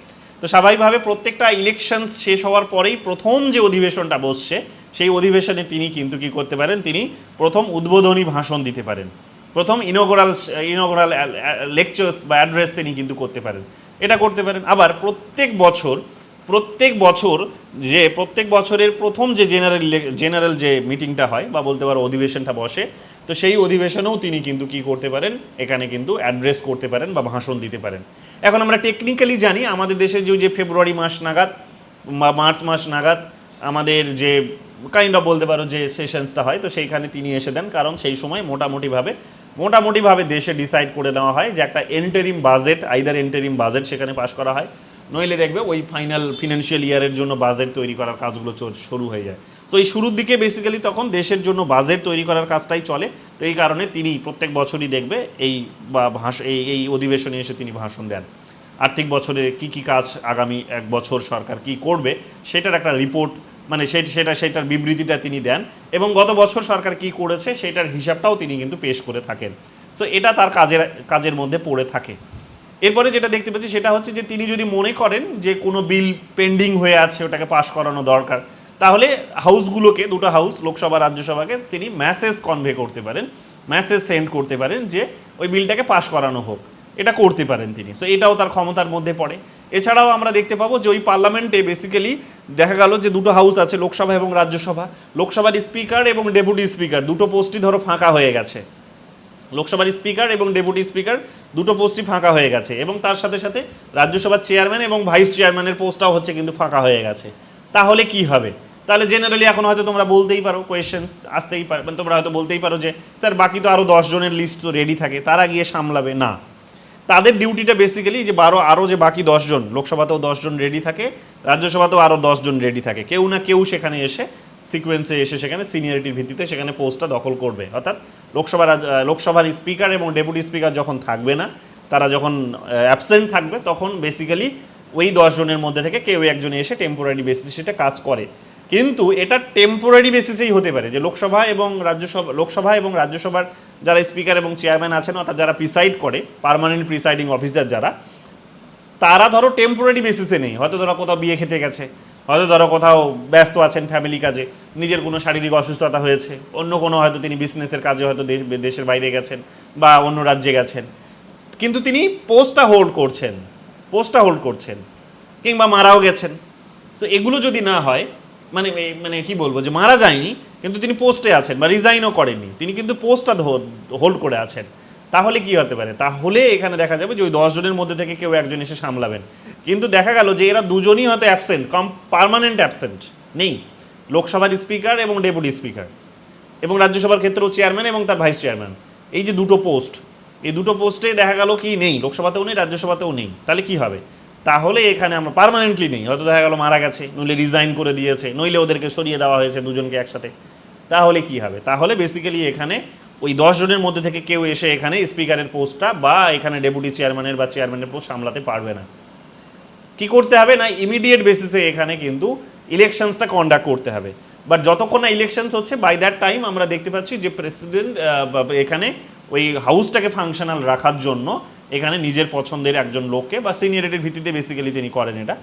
তো স্বাভাবিকভাবে প্রত্যেকটা ইলেকশনস শেষ হওয়ার পরেই প্রথম যে অধিবেশনটা বসছে সেই অধিবেশনে তিনি কিন্তু কী করতে পারেন, তিনি প্রথম উদ্বোধনী ভাষণ দিতে পারেন, প্রথম ইনগোরাল লেকচার্স বা অ্যাড্রেস তিনি কিন্তু করতে পারেন, এটা করতে পারেন। আবার প্রত্যেক বছরের প্রথম যে জেনারেল যে মিটিংটা হয় বা বলতে পারো অধিবেশনটা বসে, তো সেই অধিবেশনেও তিনি কিন্তু কি করতে পারেন, এখানে কিন্তু অ্যাড্রেস করতে পারেন বা ভাষণ দিতে পারেন। এখন আমরা টেকনিক্যালি জানি আমাদের দেশে যে ফেব্রুয়ারি মাস নাগাদ বা মার্চ মাস নাগাদ আমাদের যে কাইন্ড অফ বলতে পারো যে সেশনসটা হয়, তো সেইখানে তিনি এসে দেন, কারণ সেই সময় মোটামুটিভাবে দেশে ডিসাইড করে নেওয়া হয় যে একটা interim budget, either interim budget সেখানে পাস করা হয়, নইলে দেখবে ওই ফাইনাল ফিনান্সিয়াল ইয়ারের জন্য বাজেট তৈরি করার কাজগুলো শুরু হয়ে যায়। সো এই শুরুর দিকে বেসিক্যালি তখন দেশের জন্য বাজেট তৈরি করার কাজটাই চলে। তো এই কারণে তিনি প্রত্যেক বছরই দেখবে এই অধিবেশনে এসে তিনি ভাষণ দেন, আর্থিক বছরে কি কি কাজ আগামী এক বছর সরকার কি করবে সেটার একটা রিপোর্ট, মানে সেটার বিবৃতিটা তিনি দেন এবং গত বছর সরকার কি করেছে সেটার হিসাবটাও তিনি কিন্তু পেশ করে থাকেন। সো এটা তার কাজের মধ্যে পড়ে থাকে। এরপরে যেটা দেখতে পাচ্ছি সেটা হচ্ছে যে তিনি যদি মনে করেন যে কোনো বিল পেন্ডিং হয়ে আছে ওটাকে পাশ করানো দরকার, তাহলে হাউসগুলোকে, দুটো হাউস লোকসভা রাজ্যসভাকে তিনি মেসেজ কনভে করতে পারেন, মেসেজ সেন্ড করতে পারেন যে ওই বিলটাকে পাশ করানো হোক, এটা করতে পারেন তিনি। সো এটাও তার ক্ষমতার মধ্যে পড়ে। এছাড়াও আমরা দেখতে পাবো যে ওই পার্লামেন্টে বেসিক্যালি দেখা গেল যে দুটো হাউস আছে, লোকসভা এবং রাজ্যসভা, লোকসভার স্পিকার এবং ডেপুটি স্পিকার দুটো পোস্টই ধরো ফাঁকা হয়ে গেছে, লোকসভার স্পিকার এবং ডেপুটি স্পিকার দুটো পোস্টই ফাঁকা হয়ে গেছে এবং তার সাথে সাথে রাজ্যসভার চেয়ারম্যান এবং ভাইস চেয়ারম্যানের পোস্টটাও হচ্ছে কিন্তু ফাঁকা হয়ে গেছে। তাহলে কি হবে? তাহলে জেনারেলি এখন হয়তো তোমরা বলতেই পারো, কোয়েশ্চেন্স আসতেই পারে, তোমরা হয়তো বলতেই পারো যে স্যার বাকি তো আরও 10 জনের লিস্ট তো রেডি থাকে, তারা গিয়ে সামলাবে না। তাদের ডিউটিটা বেসিক্যালি যে আরও যে বাকি 10 জন, লোকসভাতেও 10 জন রেডি থাকে, রাজ্যসভাতেও আরও 10 জন রেডি থাকে, কেউ না কেউ সেখানে এসে সিকোয়েন্সে এসে সেখানে সিনিয়রিটির ভিত্তিতে সেখানে পোস্টটা দখল করবে। অর্থাৎ লোকসভার স্পিকার এবং ডেপুটি স্পিকার যখন থাকবে না, তারা যখন অ্যাবসেন্ট থাকবে, তখন বেসিক্যালি ওই 10 জনের মধ্যে থেকে কেউ একজন এসে টেম্পোরারি বেসিসে সেটা কাজ করে। কিন্তু এটা টেম্পোরারি বেসিসেই হতে পারে যে লোকসভা এবং রাজ্যসভার যারা স্পিকার এবং চেয়ারম্যান আছেন, অর্থাৎ যারা প্রিসাইড করে, পার্মানেন্ট প্রিসাইডিং অফিসার যারা, তারা ধরো টেম্পোরারি বেসিসে নেই, হয়তো ধরো কোথাও বিয়ে খেতে গেছে, হয়তো ধরো কোথাও ব্যস্ত আছেন ফ্যামিলি কাজে, নিজের কোনো শারীরিক অসুস্থতা হয়েছে, অন্য কোনো হয়তো তিনি বিজনেসের কাজে হয়তো দেশের বাইরে গেছেন বা অন্য রাজ্যে গেছেন, কিন্তু তিনি পোস্টটা হোল্ড করছেন, কিংবা মারাও গেছেন। সো এগুলো যদি না হয়, মানে কি বলবো, যে মারা যায়নি কিন্তু তিনি পোস্টে আছেন বা রিজাইনও করেননি, তিনি কিন্তু পোস্টটা হোল্ড করে আছেন, তাহলে কি হতে পারে? তাহলে এখানে দেখা যাবে যে ওই 10 জনের মধ্যে থেকে কেউ একজন এসে সামলাবেন। কিন্তু দেখা গেল যে এরা দুজনই হয়তো অ্যাবসেন্ট, পার্মানেন্ট অ্যাবসেন্ট নেই, লোকসভার স্পিকার এবং ডেপুটি স্পিকার, এবং রাজ্যসভার ক্ষেত্রেও চেয়ারম্যান এবং তার ভাইস চেয়ারম্যান, এই যে দুটো পোস্ট, এই দুটো পোস্টে দেখা গেল কি নেই, লোকসভাতেও নেই, রাজ্যসভাতেও নেই, তাহলে কি হবে? তাহলে এখানে আমরা পার্মানেন্টলি নেই, হয়তো দেখা গেল মারা গেছে, নইলে রিজাইন করে দিয়েছে, নইলে ওদেরকে সরিয়ে দেওয়া হয়েছে দুজনকে একসাথে, তাহলে কি হবে? তাহলে বেসিক্যালি এখানে ওই 10 জনের মধ্যে থেকে কেউ এসে এখানে স্পিকারের পোস্টটা বা এখানে ডেপুটি চেয়ারম্যানের বা চেয়ারম্যানের পোস্ট সামলাতে পারবে না। কি করতে হবে না, ইমিডিয়েট বেসিসে এখানে কিন্তু ইলেকশনসটা কন্ডাক্ট করতে হবে। বাট যতক্ষণ না ইলেকশনস হচ্ছে, বাই দ্যাট টাইম আমরা দেখতে পাচ্ছি যে প্রেসিডেন্ট এখানে ওই হাউসটাকে ফাংশনাল রাখার জন্য এখানে নিজের পছন্দের একজন লোককে বা সিনিয়রিটির ভিত্তিতে বেসিক্যালি তিনি করেন, এটা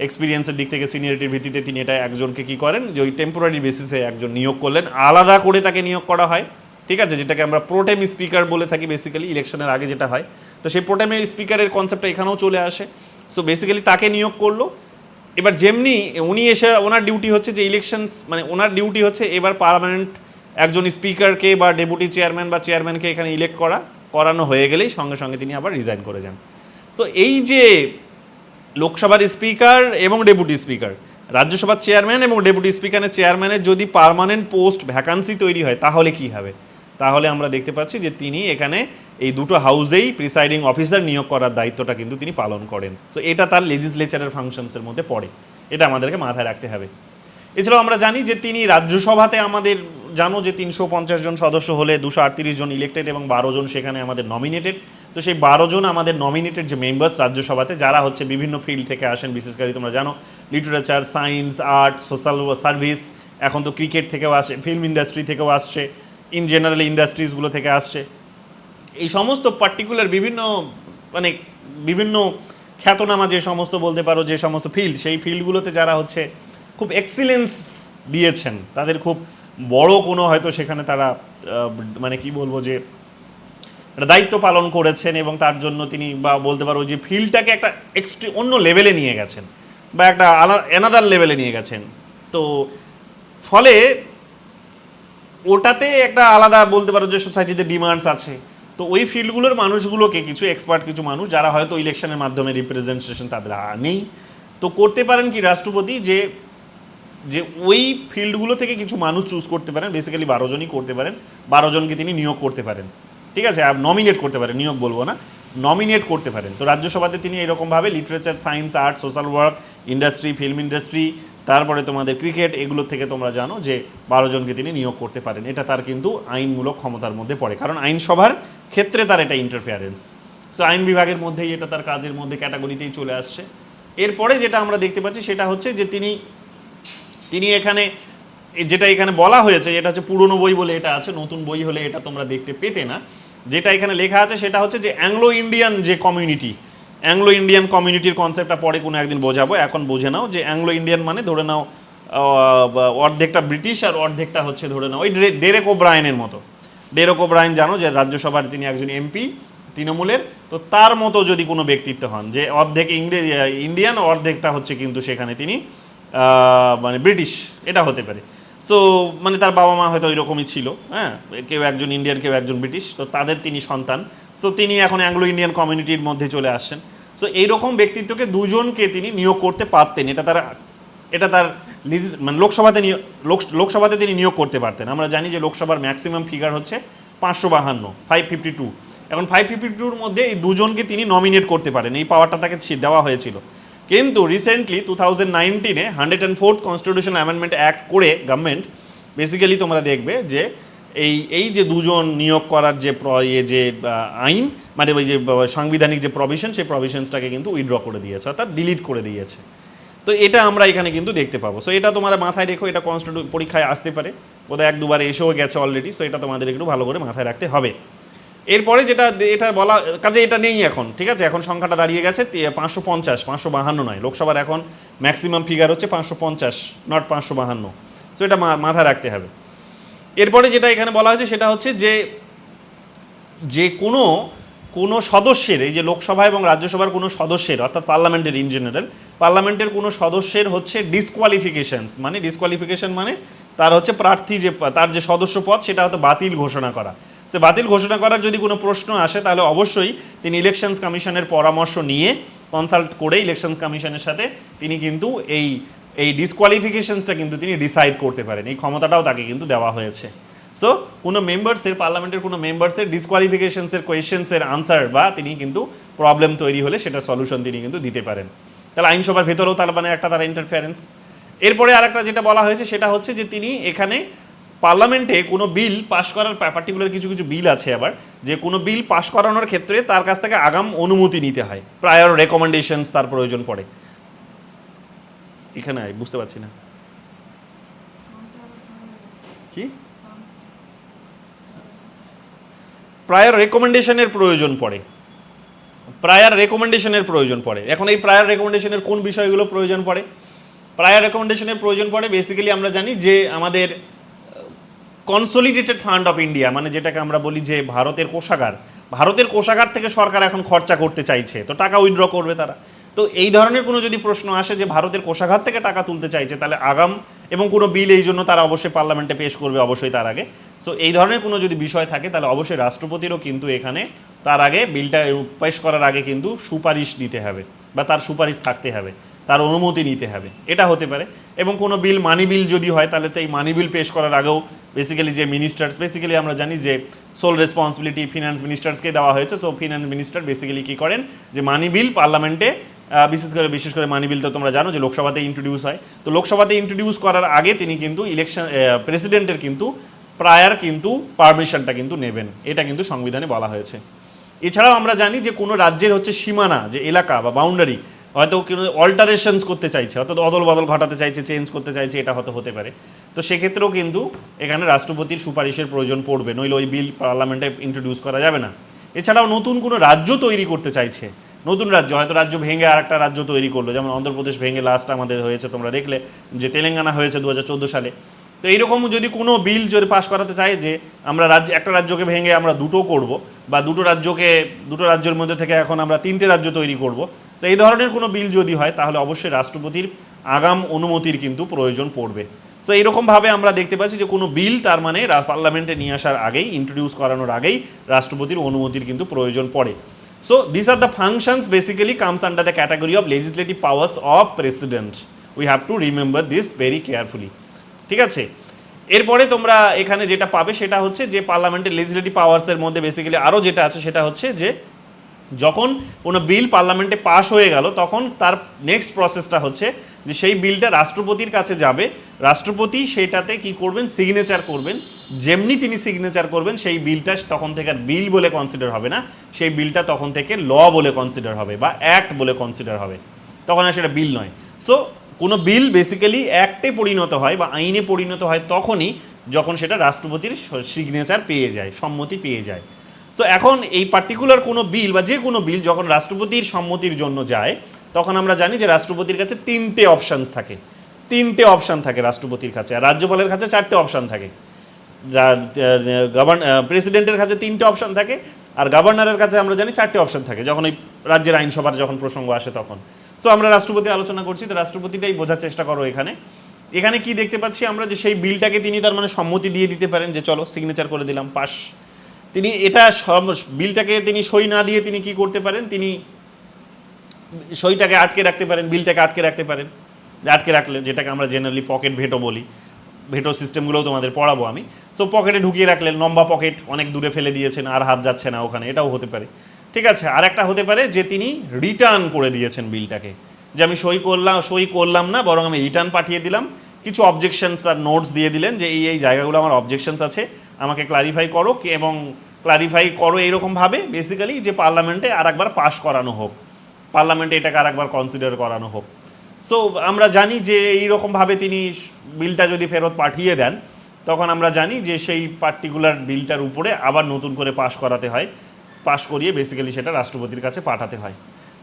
এক্সপিরিয়েন্সের দিক থেকে সিনিয়রিটির ভিত্তিতে তিনি এটা একজনকে কি করেন, যে ওই টেম্পোরারি বেসিসে একজন নিয়োগ করলেন, আলাদা করে তাকে নিয়োগ করা হয়, ঠিক আছে, যেটাকে আমরা প্রোটেম স্পিকার বলে থাকি বেসিক্যালি ইলেকশনের আগে যেটা হয়। তো সেই প্রোটেম স্পিকারের কনসেপ্টটা এখানেও চলে আসে। সো বেসিক্যালি তাকে নিয়োগ করলো। এবার যেমনি উনি এসে, ওনার ডিউটি হচ্ছে যে ইলেকশনস, মানে ওনার ডিউটি হচ্ছে এবার পার্মানেন্ট একজন স্পিকারকে বা ডেপুটি চেয়ারম্যান বা চেয়ারম্যানকে এখানে ইলেক্ট করানো হয়ে গেলেই সঙ্গে সঙ্গে তিনি আবার রিজাইন করে যান। সো এই যে লোকসভার স্পিকার এবং ডেপুটি স্পিকার, রাজ্যসভার চেয়ারম্যান এবং ডেপুটি চেয়ারম্যানের যদি পার্মানেন্ট পোস্ট ভ্যাকান্সি তৈরি হয়, তাহলে কি হবে? তাহলে আমরা দেখতে পাচ্ছি যে তিনি এখানে এই দুটো হাউসেই প্রিসাইডিং অফিসার নিয়োগ করার দায়িত্বটা কিন্তু তিনি পালন করেন। সো এটা তার লেজিসলেচারের ফাংশনসের মধ্যে পড়ে, এটা আমাদেরকে মাথায় রাখতে হবে। এছাড়াও আমরা জানি যে তিনি রাজ্যসভাতে, আমাদের জানো যে 350 জন সদস্য হলে 238 জন ইলেক্টেড এবং 12 জন সেখানে আমাদের নমিনেটেড। তো সেই 12 জন আমাদের নমিনেটেড যে মেম্বার্স রাজ্যসভাতে, যারা হচ্ছে বিভিন্ন ফিল্ড থেকে আসেন, বিশেষ করে তোমরা জানো literature, science, art, social service, এখন তো ক্রিকেট থেকেও আসে, ফিল্ম ইন্ডাস্ট্রি থেকেও আসছে, ইন জেনারেল ইন্ডাস্ট্রিজগুলো থেকে আসছে, এই সমস্ত পার্টিকুলার বিভিন্ন খ্যাতনামা যে সমস্ত বলতে পারো যে সমস্ত ফিল্ড, সেই ফিল্ডগুলোতে যারা হচ্ছে খুব এক্সিলেন্স দিয়েছেন, তাদের খুব বড় কোনো হয়তো সেখানে তারা মানে কি বলবো যে একটা দায়িত্ব পালন করেছেন, এবং তার জন্য তিনি বা বলতে পারো যে ফিল্ডটাকে একটা অন্য লেভেলে নিয়ে গেছেন বা একটা অ্যানাদার লেভেলে নিয়ে গেছেন। তো ফলে ওটাতে একটা আলাদা বলতে পারো যে সোসাইটিতে ডিমান্ডস আছে। তো ওই ফিল্ডগুলোর মানুষগুলোকে, কিছু এক্সপার্ট, কিছু মানুষ যারা হয়তো ইলেকশনের মাধ্যমে রিপ্রেজেন্টেশন তাদের নেই, তো করতে পারেন কি রাষ্ট্রপতি, যে ওই ফিল্ডগুলো থেকে কিছু মানুষ চুজ করতে পারেন, বেসিক্যালি 12 জনই করতে পারেন, 12 জনকে তিনি নিয়োগ করতে পারেন, ঠিক আছে, নমিনেট করতে পারেন, নিয়োগ বলবো না, নমিনেট করতে পারেন। তো রাজ্যসভাতে তিনি এরকমভাবে literature, science, art, social work, industry, film industry, তারপরে তোমাদের ক্রিকেট, এগুলো থেকে তোমরা জানো যে 12 জনকে তিনি নিয়োগ করতে পারেন। এটা তার কিন্তু আইনমূলক ক্ষমতার মধ্যে পড়ে, কারণ আইনসভার ক্ষেত্রে তার এটা ইন্টারফেয়ারেন্স। সো আইন বিভাগের মধ্যেই এটা তার কাজের মধ্যে ক্যাটাগরিতেই চলে আসছে। এরপরে যেটা আমরা দেখতে পাচ্ছি সেটা হচ্ছে যে তিনি এখানে যেটা এখানে বলা হয়েছে, এটা হচ্ছে পুরনো বই বলে এটা আছে, নতুন বই হলে এটা তোমরা দেখতে পেতে না। যেটা এখানে লেখা আছে সেটা হচ্ছে যে অ্যাংলো ইন্ডিয়ান যে কমিউনিটি, অ্যাংলো ইন্ডিয়ান কমিউনিটির কনসেপ্টটা পরে কোনো একদিন বোঝাবো। এখন বুঝে নাও যে অ্যাংলো ইন্ডিয়ান মানে ধরে নাও অর্ধেকটা ব্রিটিশ আর অর্ধেকটা হচ্ছে ধরে নাও ওই ডেরেক ওব্রায়েনের মতো। ডেরেক ওব্রায়েন জানো যে রাজ্যসভার তিনি একজন এমপি তৃণমূলের, তো তার মতো যদি কোনো ব্যক্তিত্ব হন যে অর্ধেক ইন্ডিয়ান, অর্ধেকটা হচ্ছে কিন্তু সেখানে তিনি মানে ব্রিটিশ, এটা হতে পারে। সো মানে তার বাবা মা হয়তো ওইরকমই ছিল, হ্যাঁ, কেউ একজন ইন্ডিয়ান, কেউ একজন ব্রিটিশ, তো তাদের তিনি সন্তান। সো তিনি এখন অ্যাংলো ইন্ডিয়ান কমিউনিটির মধ্যে চলে আসছেন। সো এইরকম ব্যক্তিত্বকে দুজনকে তিনি নিয়োগ করতে পারতেন, এটা তার মানে লোকসভাতে তিনি নিয়োগ করতে পারতেন। আমরা জানি যে লোকসভার ম্যাক্সিমাম ফিগার হচ্ছে 552, এখন 552-র মধ্যে এই দুজনকে তিনি নমিনেট করতে পারেন, এই পাওয়ারটা তাকে দেওয়া হয়েছিল। কিন্তু রিসেন্টলি 2019-এ 104th কনস্টিটিউশনাল অ্যামেন্ডমেন্ট অ্যাক্ট করে গভর্নমেন্ট বেসিক্যালি তোমরা দেখবে যে এই যে দুজন নিয়োগ করার যে আইন, মানে ওই যে সাংবিধানিক যে প্রভিশন, সেই প্রভিশনসটাকে কিন্তু উইথড্র করে দিয়েছে, অর্থাৎ ডিলিট করে দিয়েছে। তো এটা আমরা এখানে কিন্তু দেখতে পাবো। সো এটা তোমরা মাথায় রেখো, এটা পরীক্ষায় আসতে পারে, বোধহয় 1-2 বার এসেও গেছে অলরেডি। সো এটা তোমাদের একটু ভালো করে মাথায় রাখতে হবে। এরপরে এটা বলা কাজে এটা নেই এখন, ঠিক আছে, এখন সংখ্যাটা দাঁড়িয়ে গেছে 550, 552 নয়। লোকসভার এখন ম্যাক্সিমাম ফিগার হচ্ছে 550, নট 552। সো এটা মাথায় রাখতে হবে। এরপরে যেটা এখানে বলা হয়েছে সেটা হচ্ছে যে কোনো সদস্যের, এই যে লোকসভা এবং রাজ্যসভার কোনো সদস্যের, অর্থাৎ পার্লামেন্টের ইন জেনারেল, পার্লামেন্টের কোনো সদস্যের হচ্ছে ডিসকোয়ালিফিকেশনস, মানে ডিসকোয়ালিফিকেশন মানে তার হচ্ছে প্রার্থী যে তার যে সদস্য পদ সেটা হয়তো বাতিল ঘোষণা করা। সে বাতিল ঘোষণা করার যদি কোনো প্রশ্ন আসে তাহলে অবশ্যই তিনি ইলেকশনস কমিশনের পরামর্শ নিয়ে কনসাল্ট করে ইলেকশনস কমিশনের সাথে তিনি কিন্তু এই ডিসকোয়ালিফিকেশনসটা কিন্তু তিনি ডিসাইড করতে পারেন, এই ক্ষমতাটাও তাকে কিন্তু দেওয়া হয়েছে। সো কোনো মেম্বার্সের, পার্লামেন্টের কোনো মেম্বার্সের ডিসকোয়ালিফিকেশনসের কোয়েশ্চেন্সের আনসার বা তিনি কিন্তু প্রবলেম তৈরি হলে সেটা সলিউশন তিনি কিন্তু দিতে পারেন। তাহলে আইনসভার ভেতরেও তার মানে একটা তার ইন্টারফারেন্স। এরপরে আরেকটা যেটা বলা হয়েছে সেটা হচ্ছে যে তিনি এখানে পার্লামেন্টে কোনো বিল পাশ করার, পার্টিকুলার কিছু বিল আছে আবার, যে কোনো বিল পাশ করানোর ক্ষেত্রে তার কাছ থেকে আগাম অনুমতি নিতে হয়, প্রায়র রেকমেন্ডেশনস তার প্রয়োজন পড়ে। এখানে বুঝতে পারছি না কি প্রায়র রেকমেন্ডেশনের প্রয়োজন পড়ে, প্রায়র রেকমেন্ডেশনের প্রয়োজন পড়ে। এখন এই প্রায়র রেকমেন্ডেশনের কোন বিষয়গুলো প্রয়োজন পড়ে? প্রায়র রেকমেন্ডেশনের প্রয়োজন পড়ে বেসিক্যালি আমরা জানি যে আমাদের কনসলিডেটেড ফান্ড অফ ইন্ডিয়া, মানে যেটাকে আমরা বলি যে ভারতের কোষাগার থেকে সরকার এখন খরচা করতে চাইছে, তো টাকা উইথড্র করবে তারা। তো এই ধরনের কোনো যদি প্রশ্ন আসে যে ভারতের কোষাগার থেকে টাকা তুলতে চাইছে, তাহলে আগাম এবং কোনো বিল এই জন্য তারা অবশ্যই পার্লামেন্টে পেশ করবে অবশ্যই তার আগে। সো এই ধরনের কোনো যদি বিষয় থাকে তাহলে অবশ্যই রাষ্ট্রপতিরও কিন্তু এখানে তার আগে বিলটা পেশ করার আগে কিন্তু সুপারিশ দিতে হবে বা তার সুপারিশ থাকতে হবে, তার অনুমতি নিতে হবে, এটা হতে পারে। এবং কোনো বিল মানি বিল যদি হয় তাহলে তো এই মানি বিল পেশ করার আগেও বেসিক্যালি যে মিনিস্টার্স, বেসিক্যালি আমরা জানি যে সোল রেসপন্সিবিলিটি ফিনান্স মিনিস্টার্সকে দেওয়া হয়েছে। সো ফিনান্স মিনিস্টার বেসিক্যালি কী করেন যে মানি বিল পার্লামেন্টে, বিশেষ করে মানি বিল তো তোমরা জানো যে লোকসভাতে ইন্ট্রোডিউস হয়, তো লোকসভাতে ইন্ট্রোডিউস করার আগে তিনি কিন্তু প্রেসিডেন্টের কিন্তু প্রায়ার কিন্তু পারমিশনটা কিন্তু নেবেন, এটা কিন্তু সংবিধানে বলা হয়েছে। এছাড়াও আমরা জানি যে কোনো রাজ্যের হচ্ছে সীমানা, যে এলাকা বা বাউন্ডারি হয়তো কোনো অল্টারেশনস করতে চাইছে, অর্থাৎ অদল বদল ঘটাতে চাইছে, চেঞ্জ করতে চাইছে, এটা হতে পারে। তো সেক্ষেত্রেও কিন্তু এখানে রাষ্ট্রপতির সুপারিশের প্রয়োজন পড়বে, নইলে ওই বিল পার্লামেন্টে ইন্ট্রোডিউস করা যাবে না। এছাড়াও নতুন কোনো রাজ্য তৈরি করতে চাইছে, নতুন রাজ্য, হয়তো রাজ্য ভেঙে আরেকটা রাজ্য তৈরি করলো, যেমন অন্ধ্রপ্রদেশ ভেঙে লাস্ট আমাদের হয়েছে, তোমরা দেখলে যে তেলেঙ্গানা হয়েছে 2014 সালে। তো এইরকম যদি কোনো বিল যদি পাশ করাতে চায় যে আমরা একটা রাজ্যকে ভেঙে আমরা দুটো করব, বা দুটো রাজ্যের মধ্যে থেকে এখন আমরা 3টে রাজ্য তৈরি করব, তো এই ধরনের কোনো বিল যদি হয় তাহলে অবশ্যই রাষ্ট্রপতির আগাম অনুমতির কিন্তু প্রয়োজন পড়বে। সো এইরকমভাবে আমরা দেখতে পাচ্ছি যে কোনো বিল তার মানে পার্লামেন্টে নিয়ে আসার আগেই, ইন্ট্রোডিউস করানোর আগেই রাষ্ট্রপতির অনুমতির কিন্তু প্রয়োজন পড়ে। So these are the functions basically comes under the category of legislative powers of president. We have to remember this very carefully. ঠিক আছে, এরপরে তোমরা এখানে যেটা পাবে সেটা হচ্ছে যে পার্লামেন্টের লেজিসলেটিভ পাওয়ার্সের মধ্যে বেসিক্যালি আরও যেটা আছে সেটা হচ্ছে যে যখন কোনো বিল পার্লামেন্টে পাস হয়ে গেল তখন তার নেক্সট প্রসেসটা হচ্ছে যে সেই বিলটা রাষ্ট্রপতির কাছে যাবে, রাষ্ট্রপতি সেটাতে কি করবেন, সিগনেচার করবেন। যেমনি তিনি সিগনেচার করবেন সেই বিলটা তখন থেকে আর বিল বলে কনসিডার হবে না, সেই বিলটা তখন থেকে ল বলে কনসিডার হবে বা অ্যাক্ট বলে কনসিডার হবে, তখন আর সেটা বিল নয়। সো কোনো বিল বেসিক্যালি অ্যাক্টে পরিণত হয় বা আইনে পরিণত হয় তখনই যখন সেটা রাষ্ট্রপতির সিগনেচার পেয়ে যায়, সম্মতি পেয়ে যায়। সো এখন এই পার্টিকুলার কোনো বিল বা যে কোনো বিল যখন রাষ্ট্রপতির সম্মতির জন্য যায় তখন আমরা জানি যে রাষ্ট্রপতির কাছে 3টে অপশানস থাকে, 3টে অপশান থাকে রাষ্ট্রপতির কাছে, আর রাজ্যপালের কাছে 4টে অপশান থাকে। প্রেসিডেন্টের কাছে 3টে অপশান থাকে, আর গভর্নরের কাছে আমরা জানি 4টে অপশান থাকে যখন ওই রাজ্যের আইনসভার যখন প্রসঙ্গ আসে তখন। সো আমরা রাষ্ট্রপতি আলোচনা করছি, তো রাষ্ট্রপতিটাই বোঝার চেষ্টা করো। এখানে কি দেখতে পাচ্ছি আমরা যে সেই বিলটাকে তিনি তার মানে সম্মতি দিয়ে দিতে পারেন যে চলো সিগনেচার করে দিলাম, পাস। তিনি এটা বিলটাকে তিনি সই না দিয়ে তিনি কি করতে পারেন, তিনি সইটাকে আটকে রাখতে পারেন, বিলটাকে আটকে রাখতে পারেন। আটকে রাখলে যেটাকে আমরা জেনারেলি পকেট ভেটো বলি, ভেটো সিস্টেমগুলোও তোমাদের পড়াবো আমি। সো পকেটে ঢুকিয়ে রাখলেন, লম্বা পকেট, অনেক দূরে ফেলে দিয়েছেন, আর হাত যাচ্ছে না ওখানে, এটাও হতে পারে। ঠিক আছে, আর একটা হতে পারে যে তিনি রিটার্ন করে দিয়েছেন বিলটাকে, যে আমি সই করলাম না, বরং আমি রিটার্ন পাঠিয়ে দিলাম, কিছু অবজেকশনস আর নোটস দিয়ে দিলেন যে এই জায়গাগুলো আমার অবজেকশনস আছে, আমাকে ক্লারিফাই করো, এবং ক্লারিফাই করো এইরকমভাবে বেসিক্যালি যে পার্লামেন্টে আর একবার পাশ করানো হোক, পার্লামেন্টে এটাকে আর একবার কনসিডার করানো হোক। সো আমরা জানি যে এইরকমভাবে তিনি বিলটা যদি ফেরত পাঠিয়ে দেন, তখন আমরা জানি যে সেই পার্টিকুলার বিলটার উপরে আবার নতুন করে পাশ করাতে হয়, পাশ করিয়ে বেসিক্যালি সেটা রাষ্ট্রপতির কাছে পাঠাতে হয়।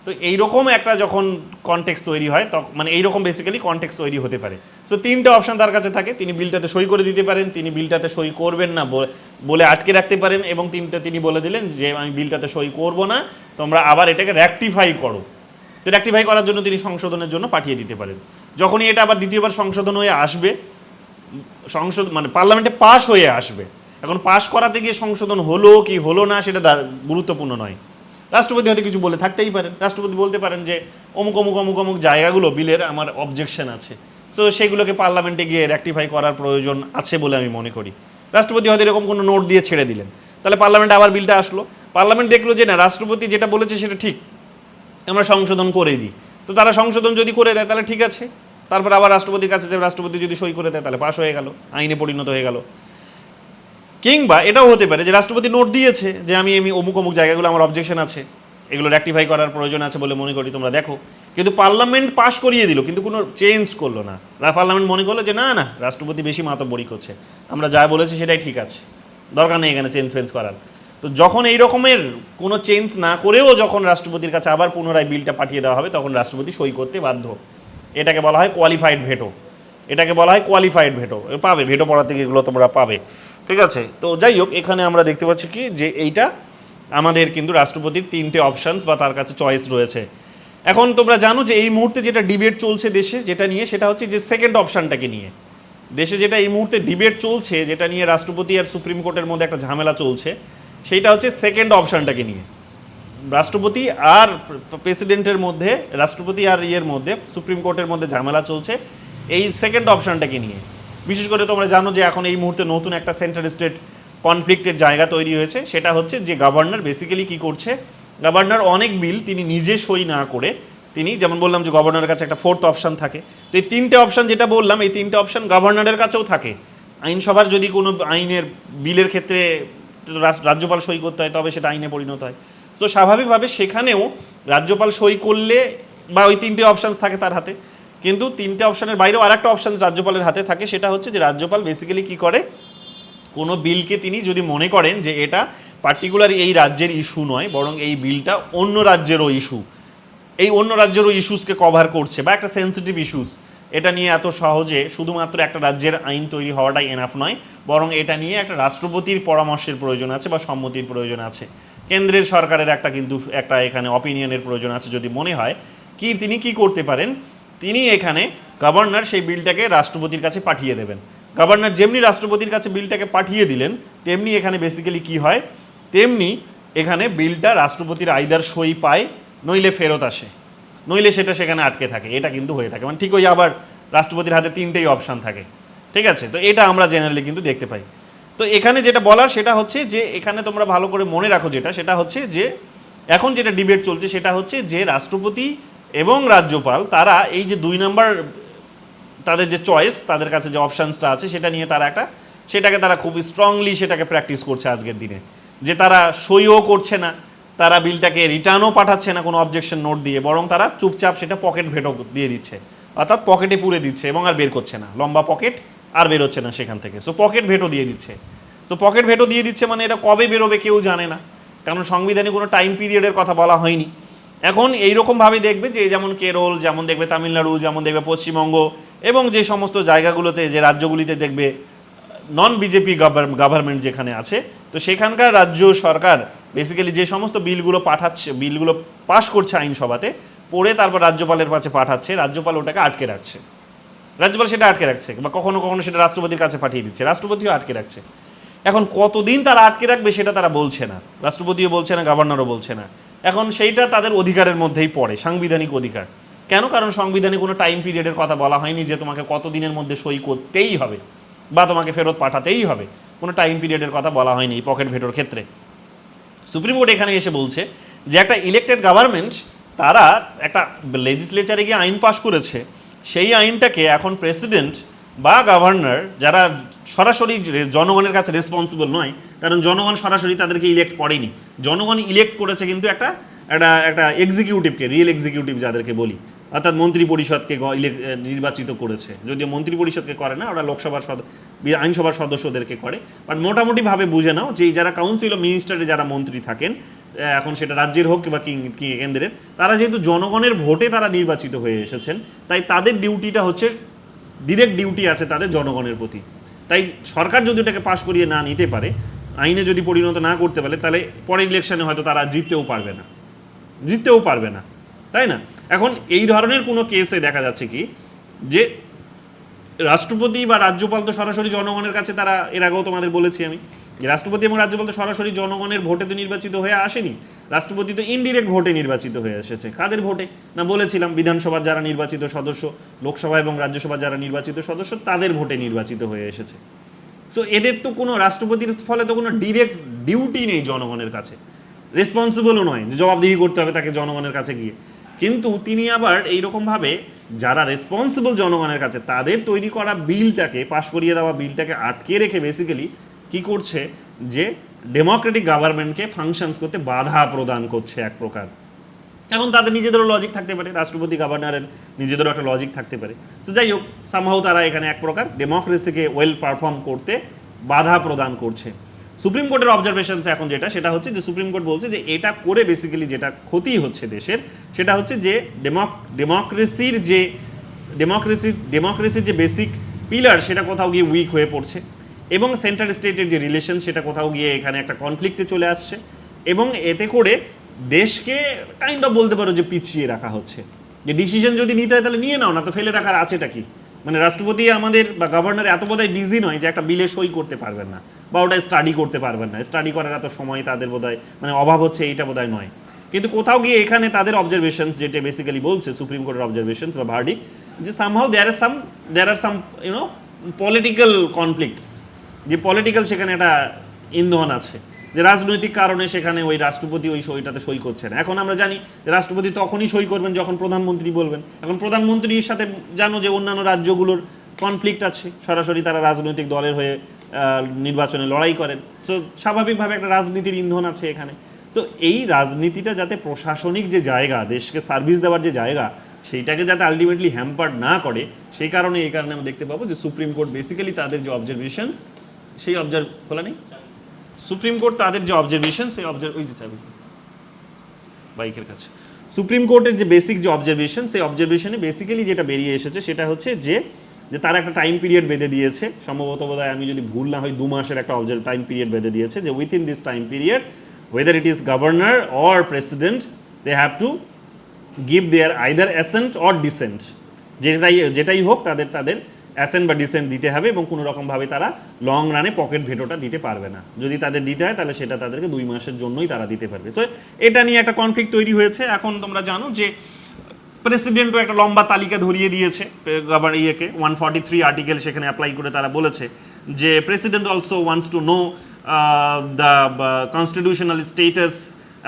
তো এইরকম একটা যখন কনটেক্সট তৈরি হয়, তখন মানে এইরকম বেসিক্যালি কনটেক্সট তৈরি হতে পারে। সো তিনটে অপশান তার কাছে থাকে, তিনি বিলটাতে সই করে দিতে পারেন, তিনি বিলটাতে সই করবেন না বলে আটকে রাখতে পারেন, এবং তিনি বলে দিলেন যে আমি বিলটাতে সই করব না, তোমরা আবার এটাকে রেকটিফাই করো। তো রেকটিফাই করার জন্য তিনি সংশোধনের জন্য পাঠিয়ে দিতে পারেন। যখনই এটা আবার দ্বিতীয়বার সংশোধন হয়ে আসবে, মানে পার্লামেন্টে পাশ হয়ে আসবে, এখন পাশ করাতে গিয়ে সংশোধন হলো কি হলো না সেটা গুরুত্বপূর্ণ নয়। রাষ্ট্রপতি হয়তো কিছু বলে থাকতেই পারেন, রাষ্ট্রপতি বলতে পারেন যে অমুক অমুক অমুক অমুক জায়গাগুলো বিলের আমার অবজেকশন আছে, সো সেগুলোকে পার্লামেন্টে গিয়ে রেকটিফাই করার প্রয়োজন আছে বলে আমি মনে করি। রাষ্ট্রপতি হয়তো এরকম কোনো নোট দিয়ে ছেড়ে দিলেন, তাহলে পার্লামেন্টে আবার বিলটা আসলো, পার্লামেন্ট দেখলো যে না, রাষ্ট্রপতি যেটা বলেছে সেটা ঠিক, আমরা সংশোধন করে দিই। তো তারা সংশোধন যদি করে দেয় তাহলে ঠিক আছে, তারপর আবার রাষ্ট্রপতির কাছে যে রাষ্ট্রপতি যদি সই করে দেয় তাহলে পাশ হয়ে গেল, আইনে পরিণত হয়ে গেল। কিংবা এটাও হতে পারে যে রাষ্ট্রপতি নোট দিয়েছে যে আমি অমুক অমুক জায়গাগুলো আমার অবজেকশন আছে, এগুলো রেকটিফাই করার প্রয়োজন আছে বলে মনে করি, তোমরা দেখো, কিন্তু পার্লামেন্ট পাশ করিয়ে দিল, কিন্তু কোনো চেঞ্জ করলো না। পার্লামেন্ট মনে করলো যে না না, রাষ্ট্রপতি বেশি মাতব্বরি করছে, আমরা যা বলেছি সেটাই ঠিক আছে, দরকার নেই এখানে চেঞ্জ ফেঞ্জ করার। তো যখন এই রকমের কোনো চেঞ্জ না করেও যখন রাষ্ট্রপতির কাছে আবার পুনরায় বিলটা পাঠিয়ে দেওয়া হবে, তখন রাষ্ট্রপতি সই করতে বাধ্য। এটাকে বলা হয় কোয়ালিফাইড ভেটো, এটাকে বলা হয় কোয়ালিফাইড ভেটো। পাবে ভেটো পড়া থেকে এগুলো তোমরা পাবে। ঠিক আছে, তো যাই হোক, এখানে আমরা দেখতে পাচ্ছি কি যে এইটা আমাদের কিন্তু রাষ্ট্রপতির তিনটে অপশানস বা তার কাছে চয়েস রয়েছে। এখন তোমরা জানো যে এই মুহূর্তে যেটা ডিবেট চলছে দেশে, যেটা নিয়ে, সেটা হচ্ছে যে সেকেন্ড অপশানটাকে নিয়ে। দেশে যেটা এই মুহূর্তে ডিবেট চলছে, যেটা নিয়ে রাষ্ট্রপতি আর সুপ্রিম কোর্টের মধ্যে একটা ঝামেলা চলছে, সেইটা হচ্ছে সেকেন্ড অপশানটাকে নিয়ে। রাষ্ট্রপতি আর প্রেসিডেন্টের মধ্যে, রাষ্ট্রপতি আর মধ্যে, সুপ্রিম কোর্টের মধ্যে ঝামেলা চলছে এই সেকেন্ড অপশানটাকে নিয়ে। বিশেষ করে তোমরা জানো যে এখন এই মুহূর্তে নতুন একটা সেন্ট্রাল স্টেট কনফ্লিক্টের জায়গা তৈরি হয়েছে, সেটা হচ্ছে যে গভর্নর বেসিক্যালি কী করছে, গভর্নর অনেক বিল তিনি নিজে সই না করে, তিনি যেমন বললাম যে গভর্নরের কাছে একটা ফোর্থ অপশান থাকে, তো এই তিনটে অপশান যেটা বললাম, এই তিনটে অপশান গভর্নরের কাছেও থাকে। আইনসভার যদি কোনো আইনের বিলের ক্ষেত্রে রাজ্যপাল সই করতে হয়, তবে সেটা আইনে পরিণত হয়। সো স্বাভাবিকভাবে সেখানেও রাজ্যপাল সই করলে বা ওই তিনটে অপশানস থাকে তার হাতে, কিন্তু তিনটে অপশানের বাইরেও আর একটা অপশান রাজ্যপালের হাতে থাকে, সেটা হচ্ছে যে রাজ্যপাল বেসিক্যালি কী করে, কোনো বিলকে তিনি যদি মনে করেন যে এটা পার্টিকুলার এই রাজ্যের ইস্যু নয়, বরং এই বিলটা অন্য রাজ্যেরও ইস্যু, এই অন্য রাজ্যেরও ইস্যুসকে কভার করছে, বা একটা সেন্সিটিভ ইস্যুস, এটা নিয়ে এত সহজে শুধুমাত্র একটা রাজ্যের আইন তৈরি হওয়াটাই এনাফ নয়, বরং এটা নিয়ে একটা রাষ্ট্রপতির পরামর্শের প্রয়োজন আছে বা সম্মতির প্রয়োজন আছে, কেন্দ্রের সরকারের একটা এখানে অপিনিয়নের প্রয়োজন আছে। যদি মনে হয় কি তিনি কি করতে পারেন, তিনি এখানে গভর্নর সেই বিলটাকে রাষ্ট্রপতির কাছে পাঠিয়ে দেবেন। গভর্নর যেমনি রাষ্ট্রপতির কাছে বিলটাকে পাঠিয়ে দিলেন, তেমনি এখানে বেসিক্যালি কি হয়, তেমনি এখানে বিলটা রাষ্ট্রপতির আইদার সই পায়, নইলে ফেরত আসে, নইলে সেটা সেখানে আটকে থাকে। এটা কিন্তু হয়ে থাকে, মানে ঠিক ওই আবার রাষ্ট্রপতির হাতে তিনটেই অপশান থাকে। ঠিক আছে, তো এটা আমরা জেনারেলি কিন্তু দেখতে পাই। তো এখানে যেটা বলার সেটা হচ্ছে যে এখানে তোমরা ভালো করে মনে রাখো, সেটা হচ্ছে যে এখন যেটা ডিবেট চলছে সেটা হচ্ছে যে রাষ্ট্রপতি এবং রাজ্যপাল তারা এই যে 2 নম্বর তাদের যে চয়েস, তাদের কাছে যে অপশানসটা আছে সেটা নিয়ে তারা সেটাকে তারা খুব স্ট্রংলি সেটাকে প্র্যাকটিস করছে আজকের দিনে, যে তারা সইও করছে না, তারা বিলটাকে রিটার্নও পাঠাচ্ছে না কোনো অবজেকশন নোট দিয়ে, বরং তারা চুপচাপ সেটা পকেট ভেটো দিয়ে দিচ্ছে, অর্থাৎ পকেটে পুরে দিচ্ছে এবং আর বের করছে না, লম্বা পকেট আর বেরোচ্ছে না সেখান থেকে। সো পকেট ভেটো দিয়ে দিচ্ছে। সো পকেট ভেটো দিয়ে দিচ্ছে মানে এটা কবে বেরোবে কেউ জানে না, কারণ সংবিধানে কোনো টাইম পিরিয়ডের কথা বলা হয়নি। এখন এইরকমভাবে দেখবে যে যেমন কেরল, যেমন দেখবে তামিলনাড়ু, যেমন দেখবে পশ্চিমবঙ্গ, এবং যে সমস্ত জায়গাগুলোতে, যে রাজ্যগুলিতে দেখবে নন বিজেপি গভর্নমেন্ট যেখানে আছে, তো সেখানকার রাজ্য সরকার বেসিক্যালি যে সমস্ত বিলগুলো পাস করছে আইনসভাতে, পড়ে তারপর রাজ্যপালের কাছে পাঠাচ্ছে, রাজ্যপাল ওটাকে আটকে রাখছে, রাজ্যপাল সেটা আটকে রাখছে, বা কখনো কখনো সেটা রাষ্ট্রপতির কাছে পাঠিয়ে দিচ্ছে, রাষ্ট্রপতিও আটকে রাখছে। এখন কতদিন তারা আটকে রাখবে সেটা তারা বলছে না, রাষ্ট্রপতিও বলছে না, গভর্নরও বলছে না। এখন সেইটা তাদের অধিকারের মধ্যেই পড়ে, সাংবিধানিক অধিকার। কেন? কারণ সংবিধানে কোনো টাইম পিরিয়ডের কথা বলা হয়নি যে তোমাকে কতদিনের মধ্যে সই করতেই হবে। বা তোমাকে ফেরত পাঠাতেই হবে। কোনো টাইম পিরিয়ডের কথা বলা হয়নি পকেট ভেটোর ক্ষেত্রে। সুপ্রিম কোর্ট এখানে এসে বলছে যে একটা ইলেক্টেড গভর্নমেন্ট তারা একটা লেজিসলেচারে গিয়ে আইন পাশ করেছে, সেই আইনটাকে এখন প্রেসিডেন্ট বা গভর্নর যারা সরাসরি জনগণের কাছে রেসপন্সিবল নয়, কারণ জনগণ সরাসরি তাদেরকে ইলেক্ট করেনি, জনগণ ইলেক্ট করেছে কিন্তু একটা একটা একটা এক্সিকিউটিভকে, রিয়েল এক্সিকিউটিভ যাদেরকে বলি, অর্থাৎ মন্ত্রী পরিষদকে নির্বাচিত করেছে। যদিও মন্ত্রী পরিষদকে করে না, ওরা লোকসভার আইনসভার সদস্যদেরকে করে, বাট মোটামুটিভাবে বুঝে নাও যে যারা কাউন্সিল অফ মিনিস্টারে যারা মন্ত্রী থাকেন, এখন সেটা রাজ্যের হোক বা কেন্দ্রের, তারা যেহেতু জনগণের ভোটে তারা নির্বাচিত হয়ে এসেছেন, তাই তাদের ডিউটিটা হচ্ছে ডিরেক্ট ডিউটি আছে তাদের জনগণের প্রতি। তাই সরকার যদি ওটাকে পাশ করিয়ে না নিতে পারে, আইনে যদি পরিণত না করতে পারে, তাহলে পরের ইলেকশনে হয়তো তারা জিততেও পারবে না, তাই না? এখন এই ধরনের কোনো কেসে দেখা যাচ্ছে কি যে রাষ্ট্রপতি বা রাজ্যপাল তো সরাসরি জনগণের কাছে তারা, এর আগেও তোমাদের বলেছি আমি, যে রাষ্ট্রপতি এবং রাজ্যপাল তো সরাসরি জনগণের ভোটে তো নির্বাচিত হয়ে আসেনি, রাষ্ট্রপতি তো ইনডিরেক্ট ভোটে নির্বাচিত হয়ে এসেছে। কাদের ভোটে? না বলেছিলাম বিধানসভার যারা নির্বাচিত সদস্য, লোকসভা এবং রাজ্যসভার যারা নির্বাচিত সদস্য, তাদের ভোটে নির্বাচিত হয়ে এসেছে। সো এদের তো কোনো রাষ্ট্রপতির ফলে তো কোনো ডিরেক্ট ডিউটি নেই জনগণের কাছে, রেসপন্সিবলও নয় যে জবাবদিহি করতে হবে তাকে জনগণের কাছে গিয়ে। কিন্তু তিনি আবার এইরকমভাবে যারা রেসপন্সিবল জনগণের কাছে, তাদের তৈরি করা বিলটাকে, পাশ করিয়ে দেওয়া বিলটাকে আটকে রেখে বেসিক্যালি কি করছে, যে ডেমোক্রেটিক গভর্নমেন্টকে ফাংশনস করতে বাধা প্রদান করছে এক প্রকার। এখন তাদের নিজেদেরও লজিক থাকতে পারে, রাষ্ট্রপতি গভর্নরের নিজেদেরও একটা লজিক থাকতে পারে। তো যাই হোক, সামহাও তারা এখানে এক প্রকার ডেমোক্রেসিকে ওয়েল পারফর্ম করতে বাধা প্রদান করছে। সুপ্রিম কোর্টের অবজারভেশনস এখন যেটা সেটা হচ্ছে যে সুপ্রিম কোর্ট বলছে যে এটা করে বেসিক্যালি যেটা ক্ষতি হচ্ছে দেশের, সেটা হচ্ছে যে ডেমোক্রেসির যে বেসিক পিলার সেটা কোথাও গিয়ে উইক হয়ে পড়ছে, এবং সেন্ট্রাল স্টেটের যে রিলেশন সেটা কোথাও গিয়ে এখানে একটা কনফ্লিক্টে চলে আসছে, এবং এতে করে দেশকে কাইন্ড অফ বলতে পারো যে পিছিয়ে রাখা হচ্ছে। যে ডিসিশন যদি নিতে হয় তাহলে নিয়ে নাও না, তো ফেলে রাখার আছেটা কি? মানে রাষ্ট্রপতি আমাদের বা গভর্নর এত বোধহয় বিজি নয় যে একটা বিলে সই করতে পারবেন না, বা ওটা স্টাডি করতে পারবেন না, স্টাডি করার এত সময় তাদের বোধহয় মানে অভাব হচ্ছে, এইটা বোধহয় নয়। কিন্তু কোথাও গিয়ে এখানে তাদের অবজারভেশনস যেটা বেসিক্যালি বলছে সুপ্রিম কোর্টের অবজারভেশনস বা ভার্ডিক্ট, যে সামহাউ দেয়ার আর সাম পলিটিক্যাল কনফ্লিক্টস, যে পলিটিক্যাল সেখানে একটা ইন্ধন আছে, যে রাজনৈতিক কারণে সেখানে ওই রাষ্ট্রপতি ওই সইটাতে সই করছে না। এখন আমরা জানি রাষ্ট্রপতি তখনই সই করবেন যখন প্রধানমন্ত্রী বলবেন। এখন প্রধানমন্ত্রীর সাথে জানো যে অন্যান্য রাজ্যগুলোর কনফ্লিক্ট আছে, সরাসরি তারা রাজনৈতিক দলের হয়ে নির্বাচনে লড়াই করেন। সো স্বাভাবিকভাবে একটা রাজনীতির ইন্ধন আছে এখানে। সো এই রাজনীতিটা যাতে প্রশাসনিক যে জায়গা, দেশকে সার্ভিস দেওয়ার যে জায়গা, সেইটাকে যাতে আলটিমেটলি হ্যাম্পার না করে, এই কারণে আমরা দেখতে পাবো যে সুপ্রিম কোর্ট বেসিক্যালি তাদের যে অবজারভেশনস, সেই খোলা নেই, সুপ্রিম কোর্ট তাদের যে অবজারভেশন, সেই বাইকের কাছে সুপ্রিম কোর্টের যে বেসিক যে অবজারভেশন, সেই অবজারভেশনে বেসিক্যালি যেটা বেরিয়ে এসেছে সেটা হচ্ছে যে তারা একটা টাইম পিরিয়ড বেঁধে দিয়েছে, সম্ভবত বোধহয় আমি যদি ভুল না হয় 2 মাসের একটা টাইম পিরিয়ড বেঁধে দিয়েছে, যে within this time period whether it is governor or president, they have to give their either assent or dissent, যেটাই হোক তাদের অ্যাসেন্ট বা ডিসেন্ট দিতে হবে, এবং কোনো রকমভাবে তারা লং রানে পকেট ভেটোটা দিতে পারবে না। যদি তাদের দিতে হয় তাহলে সেটা তাদেরকে 2 মাসের জন্যই তারা দিতে পারবে। সো এটা নিয়ে একটা কনফ্লিক্ট তৈরি হয়েছে। এখন তোমরা জানো যে প্রেসিডেন্টও একটা লম্বা তালিকা ধরিয়ে দিয়েছে ইয়েকে, 143 আর্টিকেল সেখানে অ্যাপ্লাই করে তারা বলেছে যে president also wants to know the constitutional status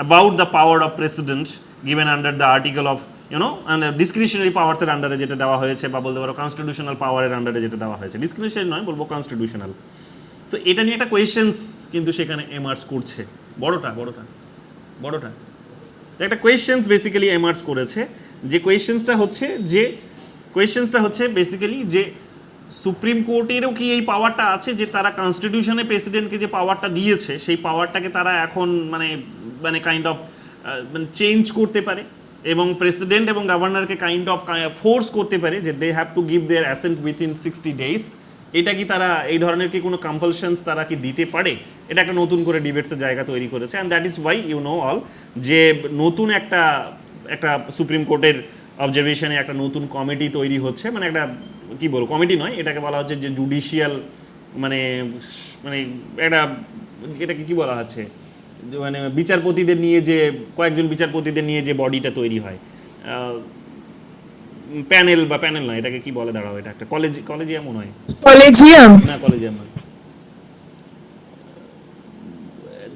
about the power of president given under the article of and discretionary powers এর আন্ডারে যেটা দেওয়া হয়েছে, বা বলতে পারো কনস্টিটিউশনাল পাওয়ারের আন্ডারে যেটা দেওয়া হয়েছে, ডিসক্রিশনারি নয়, বলবো কনস্টিটিউশনাল। সো এটা নিয়ে একটা কোয়েশ্চেন্স কিন্তু সেখানে এমার্জ করছে, বড়টা একটা কোয়েশ্চেন্স বেসিক্যালি এমার্জ করেছে, যে কোয়েশ্চেন্সটা হচ্ছে বেসিক্যালি যে সুপ্রিম কোর্টেরও কি এই পাওয়ারটা আছে যে তারা কনস্টিটিউশনে প্রেসিডেন্টকে যে পাওয়ারটা দিয়েছে, সেই পাওয়ারটাকে তারা এখন মানে কাইন্ড অফ চেঞ্জ করতে পারে, এবং প্রেসিডেন্ট এবং গভর্নরকে কাইন্ড অফ ফোর্স করতে পারে যে they have to give their assent within 60 days। এটা কি তারা এই ধরনের কি কোনো কম্পালশনস তারা কি দিতে পারে? এটা একটা নতুন করে ডিবেটসের জায়গা তৈরি করেছে, and that is Y all যে নতুন একটা সুপ্রিম কোর্টের অবজারভেশনে একটা নতুন কমিটি তৈরি হচ্ছে, মানে একটা কি বলবো, কমিটি নয়, এটাকে বলা হচ্ছে যে জুডিশিয়াল মানে একটা, এটাকে কি বলা হচ্ছে, মানে বিচারপতিদের নিয়ে যে কয়েকজন বিচারপতিদের নিয়ে যে বডিটা তৈরি হয়, প্যানেল বা প্যানেল নয়, এটাকে কি বলে দাঁড়াও, এটা একটা কলেজিয়াম মনে হয়, কলেজিয়াম। না কলেজিয়াম নয়,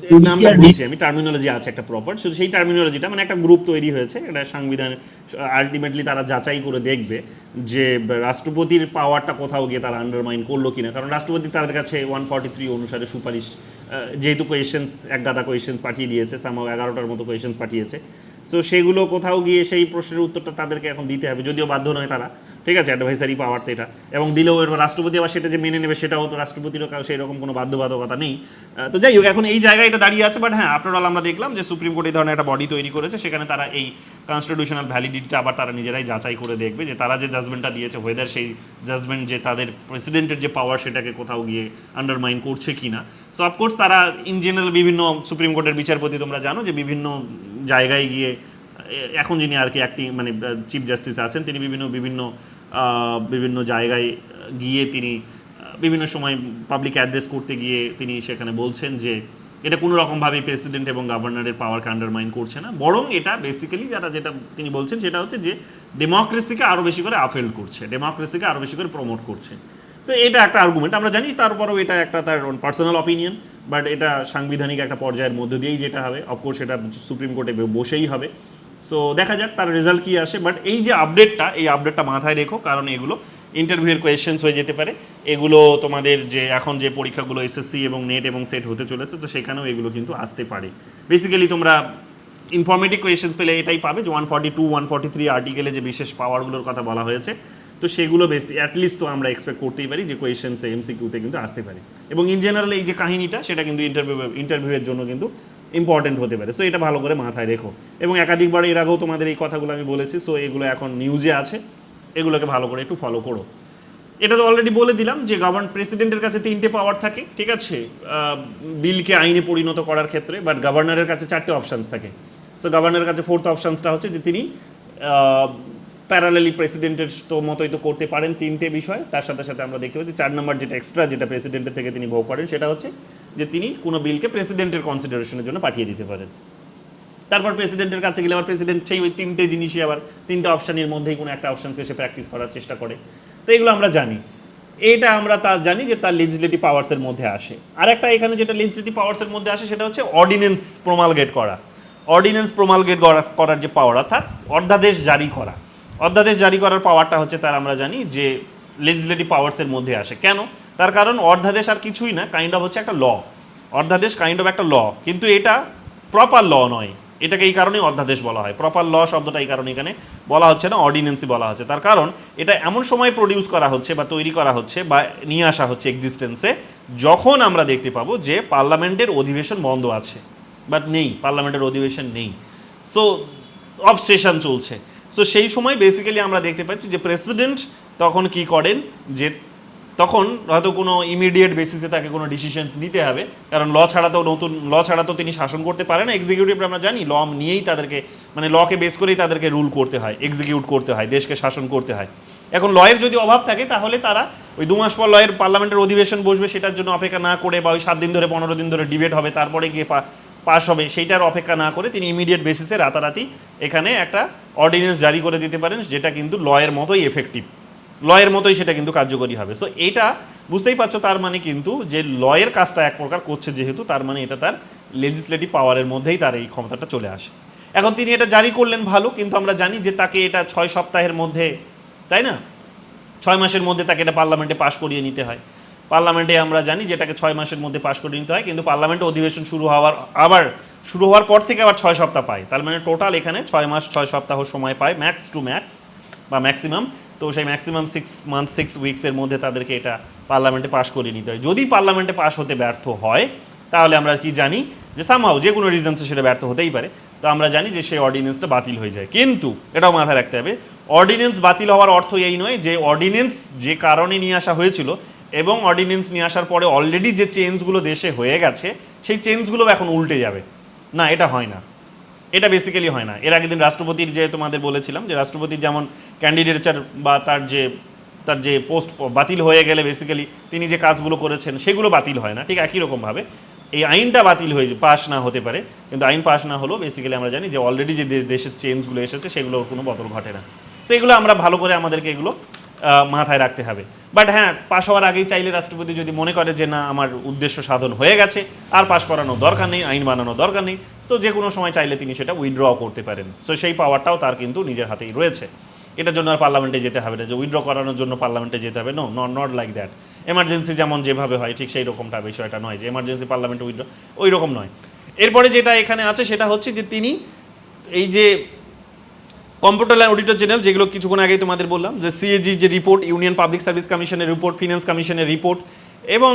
এর নামটা বলছি আমি, টার্মিনোলজি আছে একটা প্রপার, শুধু সেই টার্মিনোলজিটা মানে একটা গ্রুপ তৈরি হয়েছে, এটা সংবিধান আলটিমেটলি তারা যাচাই করে দেখবে যে রাষ্ট্রপতির পাওয়ারটা কোথাও গিয়ে তারা আন্ডারমাইন করলো কিনা, কারণ রাষ্ট্রপতি তাদের কাছে 143 অনুসারে সুপারিশ, যেহেতু কোয়েশ্চেন্স এক গাদা কোয়েশ্চেন্স পাঠিয়ে দিয়েছে, সামহাও 11টার মতো কোয়েশ্চেন্স পাঠিয়েছে, সো সেগুলো কোথাও গিয়ে সেই প্রশ্নের উত্তরটা তাদেরকে এখন দিতে হবে, যদিও বাধ্য নয় তারা, ঠিক আছে, অ্যাডভাইসারি পাওয়ার তো এটা, এবং দিলেও এবার রাষ্ট্রপতি আবার সেটা যে মেনে নেবে সেটাও তো রাষ্ট্রপতিরও সেই রকম কোনো বাধ্যবাধকতা নেই। তো যাই হোক, এখন এই জায়গায় এটা দাঁড়িয়ে আছে, বাট হ্যাঁ আফটার অল আমরা দেখলাম যে সুপ্রিম কোর্ট এই ধরনের একটা বডি তৈরি করেছে, সেখানে তারা এই কনস্টিটিউশনাল ভ্যালিডিটিটা আবার তারা নিজেরাই যাচাই করে দেখবে যে তারা যে জাজমেন্টটা দিয়েছে ওয়েদার সেই জাজমেন্ট যে তাদের প্রেসিডেন্টের যে পাওয়ার সেটাকে কোথাও গিয়ে আন্ডারমাইন করছে কি না। সো অফকোর্স তারা ইন জেনারেল বিভিন্ন সুপ্রিম কোর্টের বিচারপতি তোমরা জানো যে বিভিন্ন জায়গায় গিয়ে, এখন যিনি আর কি অ্যাক্টিং মানে চিফ জাস্টিস আছেন, তিনি বিভিন্ন জায়গায় গিয়ে তিনি বিভিন্ন সময় পাবলিক অ্যাড্রেস করতে গিয়ে তিনি সেখানে বলছেন যে এটা কোনো রকমভাবে প্রেসিডেন্ট এবং গভর্নরের পাওয়ারকে আন্ডারমাইন করছে না, বরং এটা বেসিক্যালি যেটা তিনি বলছেন সেটা হচ্ছে যে ডেমোক্রেসিকে আরও বেশি করে আপহেল্ড করছে, ডেমোক্রেসিকে আরও বেশি করে প্রমোট করছে। সো এটা একটা আর্গুমেন্ট আমরা জানি, তারপরেও এটা একটা তার পার্সোনাল অপিনিয়ন, বাট এটা সাংবিধানিক একটা পর্যায়ের মধ্যে দিয়েই যেটা হবে, অফকোর্স এটা সুপ্রিম কোর্টে বসেই হবে। সো দেখা যাক তার রেজাল্ট কী আসে, বাট এই যে আপডেটটা মাথায় রেখো, কারণ এগুলো ইন্টারভিউয়ের কোয়েশ্চেন্স হয়ে যেতে পারে, এগুলো তোমাদের যে এখন যে পরীক্ষাগুলো এসএসসি এবং নেট এবং সেট হতে চলেছে, তো সেখানেও এগুলো কিন্তু আসতে পারে। বেসিক্যালি তোমরা ইনফরমেটিভ কোয়েশ্চেন্স পেলে এটাই পাবে যে 142 143 আর্টিকেলে যে বিশেষ পাওয়ারগুলোর কথা বলা হয়েছে, তো সেগুলো বেশি অ্যাটলিস্ট তো আমরা এক্সপেক্ট করতেই পারি যে কোয়েশ্চেন্সে এমসিকিউতে কিন্তু আসতে পারে, এবং ইন জেনারেল এই যে কাহিনীটা সেটা কিন্তু ইন্টারভিউয়ের জন্য কিন্তু ইম্পর্টেন্ট হতে পারে। সো এটা ভালো করে মাথায় রেখো, এবং একাধিকবার এর আগেও তোমাদের এই কথাগুলো আমি বলেছি, সো এগুলো এখন নিউজে আছে, এগুলোকে ভালো করে একটু ফলো করো। এটা তো অলরেডি বলে দিলাম যে প্রেসিডেন্টের কাছে 3টে পাওয়ার থাকে, ঠিক আছে, বিলকে আইনে পরিণত করার ক্ষেত্রে, বাট গভর্নরের কাছে 4টে অপশানস থাকে। সো গভর্নরের কাছে 4th অপশানসটা হচ্ছে যে তিনি প্যারালালি প্রেসিডেন্টের তো মতোই তো করতে পারেন 3টে বিষয়, তার সাথে সাথে আমরা দেখতে পাচ্ছি 4 নম্বর যেটা এক্সট্রা, যেটা প্রেসিডেন্টের থেকে তিনি ভোগ করেন, সেটা হচ্ছে যে তিনি কোনো বিলকে প্রেসিডেন্টের কনসিডারেশনের জন্য পাঠিয়ে দিতে পারেন। তারপর প্রেসিডেন্টের কাছে গেলে আবার প্রেসিডেন্ট সেই ওই 3টে জিনিসই আবার 3টে অপশানের মধ্যেই কোনো একটা অপশানকে সে প্র্যাকটিস করার চেষ্টা করে। তো এগুলো আমরা জানি, এটা আমরা জানি যে তার লেজিসলেটিভ পাওয়ার্সের মধ্যে আসে। আর একটা এখানে যেটা লেজিসলেটিভ পাওয়ার্সের মধ্যে আসে সেটা হচ্ছে অর্ডিন্যান্স প্রমালগেট করা। অর্ডিন্যান্স প্রমালগেট করার যে পাওয়ার, অর্থাৎ অধ্যাদেশ জারি করা, অধ্যাদেশ জারি করার পাওয়ারটা হচ্ছে তার আমরা জানি যে লেজিসলেটিভ পাওয়ার্সের মধ্যে আসে। কেন? তার কারণ অধ্যাদেশ আর কিছুই না, কাইন্ড অফ হচ্ছে একটা ল। অধ্যাদেশ কাইন্ড অফ একটা ল, কিন্তু এটা প্রপার ল নয়, এটাকে এই কারণেই অধ্যাদেশ বলা হয়। প্রপার ল শব্দটা এই কারণে এখানে বলা হচ্ছে না, অর্ডিন্যান্সই বলা হচ্ছে। তার কারণ এটা এমন সময় প্রডিউস করা হচ্ছে বা তৈরি করা হচ্ছে বা নিয়ে আসা হচ্ছে এক্সিস্টেন্সে, যখন আমরা দেখতে পাবো যে পার্লামেন্টের অধিবেশন বন্ধ আছে, বাট নেই, পার্লামেন্টের অধিবেশন নেই, সো অবসেশন চলছে। সো সেই সময় বেসিক্যালি আমরা দেখতে পাচ্ছি যে প্রেসিডেন্ট তখন কি করেন, যে তখন হয়তো কোনো ইমিডিয়েট বেসিসে তাকে কোনো ডিসিশনস নিতে হবে, কারণ ল ছাড়া তো তিনি শাসন করতে পারে না। এক্সিকিউটিভ আমরা জানি ল নিয়েই তাদেরকে, মানে লকে বেস করেই তাদেরকে রুল করতে হয়, এক্সিকিউট করতে হয়, দেশকে শাসন করতে হয়। এখন লয়ের যদি অভাব থাকে তাহলে তারা ওই 2 মাস পর লয়ের পার্লামেন্টের অধিবেশন বসবে, সেটার জন্য অপেক্ষা না করে, বা ওই 7 দিন ধরে 15 দিন ধরে ডিবেট হবে, তারপরে গিয়ে পাস হবে, সেইটার অপেক্ষা না করে তিনি ইমিডিয়েট বেসিসে রাতারাতি এখানে একটা অর্ডিন্যান্স জারি করে দিতে পারেন, যেটা কিন্তু লয়ের মতোই এফেক্টিভ, লয়ের মতোই সেটা কিন্তু কার্যকরী হবে। সো এটা বুঝতেই পারছো, তার মানে কিন্তু যে লয়ের কাজটা এক প্রকার করছে যেহেতু, তার মানে এটা তার লেজিসলেটিভ পাওয়ারের মধ্যেই তার এই ক্ষমতাটা চলে আসে। এখন তিনি এটা জারি করলেন ভালো, কিন্তু আমরা জানি যে তাকে এটা 6 সপ্তাহের মধ্যে, তাই না, 6 মাসের মধ্যে তাকে এটা পার্লামেন্টে পাশ করিয়ে নিতে হয়। পার্লামেন্টে আমরা জানি যেটাকে 6 মাসের মধ্যে পাশ করিয়ে নিতে হয়, কিন্তু পার্লামেন্টে অধিবেশন শুরু হওয়ার পর থেকে আবার 6 সপ্তাহ পায়। তার মানে টোটাল এখানে 6 মাস 6 সপ্তাহ সময় পায় ম্যাক্স টু ম্যাক্স বা ম্যাক্সিমাম। তো সেই ম্যাক্সিমাম 6 মান্থ 6 উইক্সের মধ্যে তাদেরকে এটা পার্লামেন্টে পাশ করিয়ে নিতে হয়। যদি পার্লামেন্টে পাশ হতে ব্যর্থ হয়, তাহলে আমরা কি জানি যে সামহাও যে কোনো রিজনসে সেটা ব্যর্থ হতেই পারে, তো আমরা জানি যে সেই অর্ডিন্যান্সটা বাতিল হয়ে যায়। কিন্তু এটাও মাথায় রাখতে হবে, অর্ডিন্যান্স বাতিল হওয়ার অর্থ এই নয় যে অর্ডিন্যান্স যে কারণে নিয়ে আসা হয়েছিল এবং অর্ডিন্যান্স নিয়ে আসার পরে অলরেডি যে চেঞ্জগুলো দেশে হয়ে গেছে সেই চেঞ্জগুলো এখন উল্টে যাবে না, এটা হয় না, এটা বেসিক্যালি হয় না। এর আগের দিন রাষ্ট্রপতির যে তোমাদের বলেছিলাম যে রাষ্ট্রপতির যেমন ক্যান্ডিডেটচার বা তার যে পোস্ট বাতিল হয়ে গেলে বেসিক্যালি তিনি যে কাজগুলো করেছেন সেগুলো বাতিল হয় না, ঠিক একই রকমভাবে এই আইনটা বাতিল হয়ে পাস না হতে পারে, কিন্তু আইন পাস না হলেও বেসিক্যালি আমরা জানি যে অলরেডি যে দেশের চেঞ্জগুলো এসেছে সেগুলোর কোনো বদল ঘটে না। তো এগুলো আমরা ভালো করে আমাদেরকে এগুলো মাথায় রাখতে হবে। বাট হ্যাঁ, পাশ হওয়ার আগেই চাইলে রাষ্ট্রপতি যদি মনে করে যে না আমার উদ্দেশ্য সাধন হয়ে গেছে, আর পাশ করানোর দরকার নেই, আইন বানানোর দরকার নেই, সো যে কোনো সময় চাইলে তিনি সেটা উইথড্র করতে পারেন। সো সেই পাওয়ারটাও তার কিন্তু নিজের হাতেই রয়েছে। এটার জন্য আর পার্লামেন্টে যেতে হবে না যে উইথড্র করানোর জন্য পার্লামেন্টে যেতে হবে, no not like that. Emergency যেমন যেভাবে হয় ঠিক সেই রকমটা বিষয়টা নয় যে এমার্জেন্সি পার্লামেন্টে উইথড্র, ওই রকম নয়। এরপরে যেটা এখানে আছে সেটা হচ্ছে যে তিনি এই যে কম্পিউটার অ্যান্ড অডিটর জেনারেল, যেগুলো কিছুক্ষণ আগেই তোমাদের বললাম, যে সিএজি যে রিপোর্ট, ইউনিয়ন পাবলিক সার্ভিস কমিশনের রিপোর্ট, ফিনান্স কমিশনের রিপোর্ট, এবং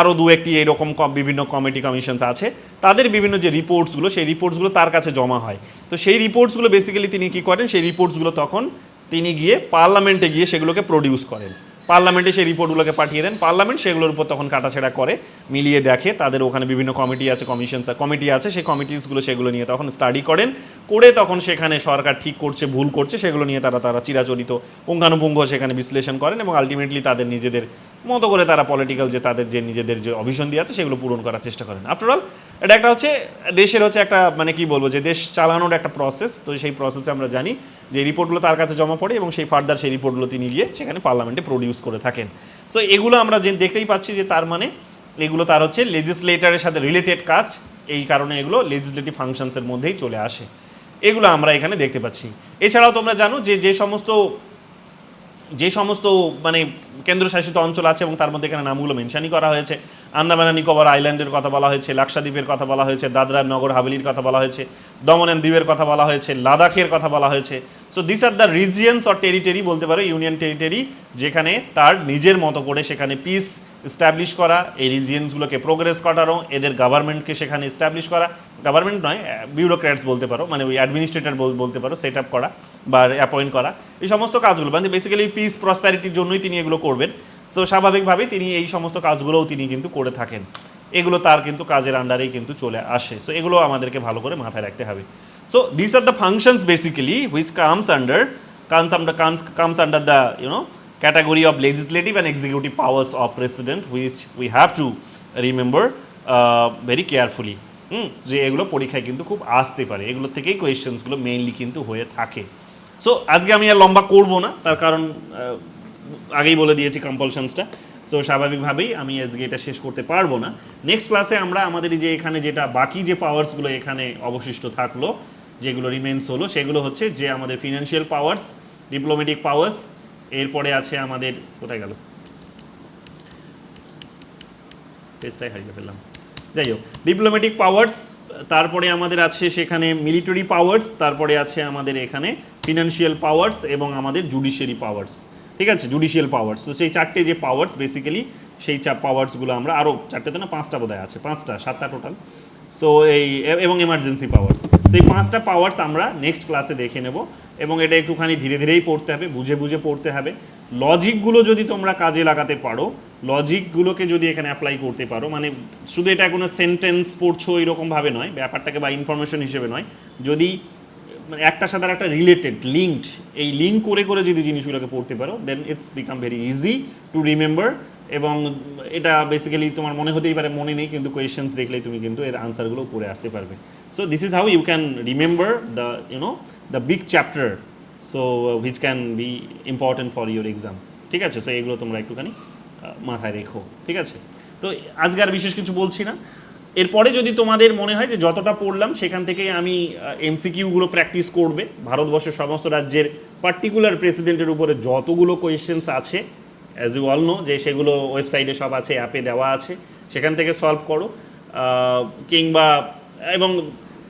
আরও দু একটি এইরকম বিভিন্ন কমিটি কমিশনস আছে, তাদের বিভিন্ন যে রিপোর্টসগুলো, সেই রিপোর্টসগুলো তার কাছে জমা হয়। তো সেই রিপোর্টসগুলো বেসিক্যালি তিনি কী করেন, সেই রিপোর্টসগুলো তখন তিনি গিয়ে পার্লামেন্টে গিয়ে সেগুলোকে প্রডিউস করেন। পার্লামেন্টে সেই রিপোর্টগুলোকে পাঠিয়ে দেন, পার্লামেন্ট সেগুলোর উপর তখন কাটাছেড়া করে, মিলিয়ে দেখে, তাদের ওখানে বিভিন্ন কমিটি আছে, কমিটি আছে, সেই কমিটিসগুলো সেগুলো নিয়ে তখন স্টাডি করেন, করে তখন সেখানে সরকার ঠিক করছে ভুল করছে সেগুলো নিয়ে তারা চিরাচরিত পুঙ্খানুপুঙ্খ সেখানে বিশ্লেষণ করেন, এবং আলটিমেটলি তাদের নিজেদের মতো করে তারা পলিটিক্যাল যে তাদের যে নিজেদের যে অভিসন্ধি আছে সেগুলো পূরণ করার চেষ্টা করেন। আফটারঅল এটা একটা হচ্ছে দেশের হচ্ছে একটা মানে কি বলবো যে দেশ চালানোর একটা প্রসেস। তো সেই প্রসেসে আমরা জানি যে রিপোর্টগুলো তার কাছে জমা পড়ে, এবং সেই ফার্দার সেই রিপোর্টগুলো তিনি গিয়ে সেখানে পার্লামেন্টে প্রডিউস করে থাকেন। সো এগুলো আমরা যে দেখতেই পাচ্ছি যে তার মানে এগুলো তার হচ্ছে লেজিসলেটরের সাথে রিলেটেড কাজ, এই কারণে এগুলো লেজিসলেটিভ ফাংশনসের মধ্যেই চলে আসে, এগুলো আমরা এখানে দেখতে পাচ্ছি। এছাড়াও তোমরা জানো যে যে সমস্ত মানে কেন্দ্রশাসিত অঞ্চল আছে, এবং তার মধ্যে এখানে নামগুলো মেনশনই করা হয়েছে, আন্দামান অ্যান্ড নিকোবর আইল্যান্ডের কথা বলা হয়েছে, লাক্ষাদ্বীপের কথা বলা হয়েছে, দাদরা নগর হাভেলির কথা বলা হয়েছে, দমন অ্যান্ড দ্বীপের কথা বলা হয়েছে, লাদাখের কথা বলা হয়েছে। So this are the regions or territory বলতে পারো, ইউনিয়ন টেরিটরি, যেখানে তার নিজের মতো করে সেখানে পিস এস্টাবলিশ করা, এই রিজিয়ন্সগুলোকে প্রোগ্রেস করানো, এদের গভর্নমেন্টকে সেখানে এস্টাবলিশ করা, গভর্নমেন্ট নয় বিউরোক্র্যাটস বলতে পারো, মানে ওই অ্যাডমিনিস্ট্রেটর বলতে পারো, সেট আপ করা বা অ্যাপয়েন্ট করা, এই সমস্ত কাজগুলো মানে বেসিক্যালি পিস প্রসপ্যারিটির জন্যই তিনি এগুলো করবেন। সো স্বাভাবিকভাবেই তিনি এই সমস্ত কাজগুলোও তিনি কিন্তু করে থাকেন, এগুলো তার কিন্তু কাজের আন্ডারেই কিন্তু চলে আসে। সো এগুলো আমাদেরকে ভালো করে মাথায় রাখতে হবে। So this are the functions basically which comes under the category of legislative and executive powers of president, which we have to remember very carefully. যে এগুলো পরীক্ষায় কিন্তু খুব আসতে পারে, এগুলো থেকেই কোয়েশ্চেন্সগুলো মেইনলি কিন্তু হয়ে থাকে। সো আজকে আমি আর লম্বা করব না, তার কারণ আগেই বলে দিয়েছি কম্পালশনসটা। সো স্বাভাবিকভাবেই আমি আজকে এটা শেষ করতে পারবো না। নেক্সট ক্লাসে আমরা আমাদের যে এখানে যেটা বাকি যে পাওয়ার্সগুলো এখানে অবশিষ্ট থাকলো, যেগুলো রিমেন্স হলো, সেগুলো হচ্ছে যে আমাদের ফিনান্সিয়াল পাওয়ার্স, ডিপ্লোম্যাটিক পাওয়ার্স, এরপরে আছে আমাদের কোথায় গেল পেজটাই হারিয়ে ফেললাম, যাই হোক, ডিপ্লোম্যাটিক পাওয়ার্স, তারপরে আমাদের আছে সেখানে মিলিটারি পাওয়ার্স, তারপরে আছে আমাদের এখানে ফিনান্সিয়াল পাওয়ার্স, এবং আমাদের জুডিশিয়ারি পাওয়ার্স। ঠিক আছে, জুডিশিয়াল পাওয়ার্স। তো সেই চারটে যে পাওয়ার্স বেসিক্যালি, সেই পাওয়ার্সগুলো আমরা আরও চারটেতে না পাঁচটা বোধহয় আছে, সাতটা টোটাল। সো এই এবং এমার্জেন্সি পাওয়ার্স, তো এই পাঁচটা পাওয়ার্স আমরা নেক্সট ক্লাসে দেখে নেব, এবং এটা একটুখানি ধীরে ধীরেই পড়তে হবে, বুঝে বুঝে পড়তে হবে। লজিকগুলো যদি তোমরা কাজে লাগাতে পারো, লজিকগুলোকে যদি এখানে অ্যাপ্লাই করতে পারো, মানে শুধু এটা কোনো সেন্টেন্স পড়ছো এরকমভাবে নয়, ব্যাপারটাকে বা ইনফরমেশন হিসেবে নয়, যদি একটার সাথে একটা রিলেটেড লিঙ্কড, এই লিঙ্ক করে করে যদি জিনিসগুলোকে পড়তে পারো, then it's become very easy to remember. এবং এটা বেসিক্যালি তোমার মনে হতেই পারে মনে নেই, কিন্তু কোয়েশ্চেন্স দেখলেই তুমি কিন্তু এর আনসারগুলো করে আসতে পারবে। So this is how you can remember the the big chapter, so which can be important for your exam. ঠিক আছে, সো এগুলো তোমরা একটুখানি মাথায় রেখো। ঠিক আছে, তো আজকে আর বিশেষ কিছু বলছি না। এরপরে যদি তোমাদের মনে হয় যে যতটা পড়লাম সেখান থেকেই আমি এমসিকিউগুলো প্র্যাকটিস করবে, ভারতবর্ষের সমস্ত রাজ্যের পার্টিকুলার প্রেসিডেন্টের উপরে যতগুলো কোয়েশ্চেন্স আছে, অ্যাজ ইউ অল নো, যে সেগুলো ওয়েবসাইটে সব আছে, অ্যাপে দেওয়া আছে, সেখান থেকে সলভ করো। কিংবা এবং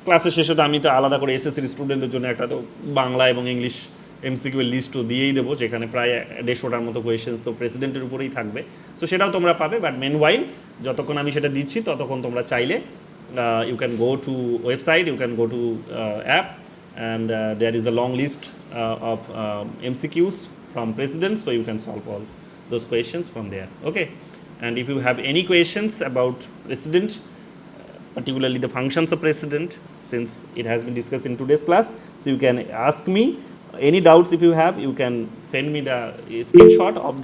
ক্লাসের শেষে তো আমি তো আলাদা করে এসএসসির স্টুডেন্টদের জন্য একটা তো বাংলা এবং ইংলিশ এমসিকিউ এর লিস্টও দিয়েই দেবো, যেখানে প্রায় 150টার মতো কোয়েশ্চেন্স তো প্রেসিডেন্টের উপরেই থাকবে। সো সেটাও তোমরা পাবে, বাট মেনওয়াইল যতক্ষণ আমি সেটা দিচ্ছি ততক্ষণ তোমরা চাইলে you can go to website, you can go to app, and there is a long list of MCQs from president, so you can solve all those questions from there. Okay, and if you have any questions about president, particularly the functions of president, since it has been discussed in today's class, so you can ask me any doubts. If you have, you can send me the screenshot of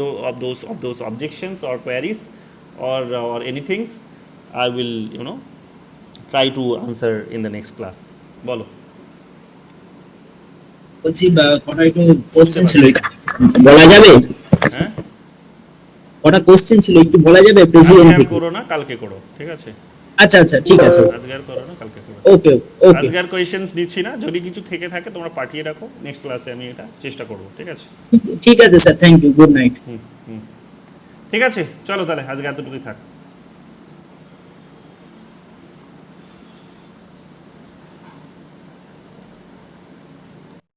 those objections or queries or anything. I will try to answer in the next class. Bolo. বলছি কটা একটু question ছিল বলা যাবে? হ্যাঁ, কটা question ছিল একটু বলা যাবে আজকে প্রেসিডেন্ট আর থেকে? করো না, কালকে করো, ঠিক আছে? আচ্ছা আচ্ছা ঠিক আছে। আজকে আর করো না, কালকে করো। ওকে ওকে আজকে আর কোয়েশ্চেন্স দিচ্ছি না, যদি কিছু থেকে থাকে তোমরা পাঠিয়ে রাখো, নেক্সট ক্লাসে আমি এটা চেষ্টা করব, ঠিক আছে? ঠিক আছে sir, thank you, good night. ঠিক আছে, চলো তাহলে আজকে এতটুকুই থাক।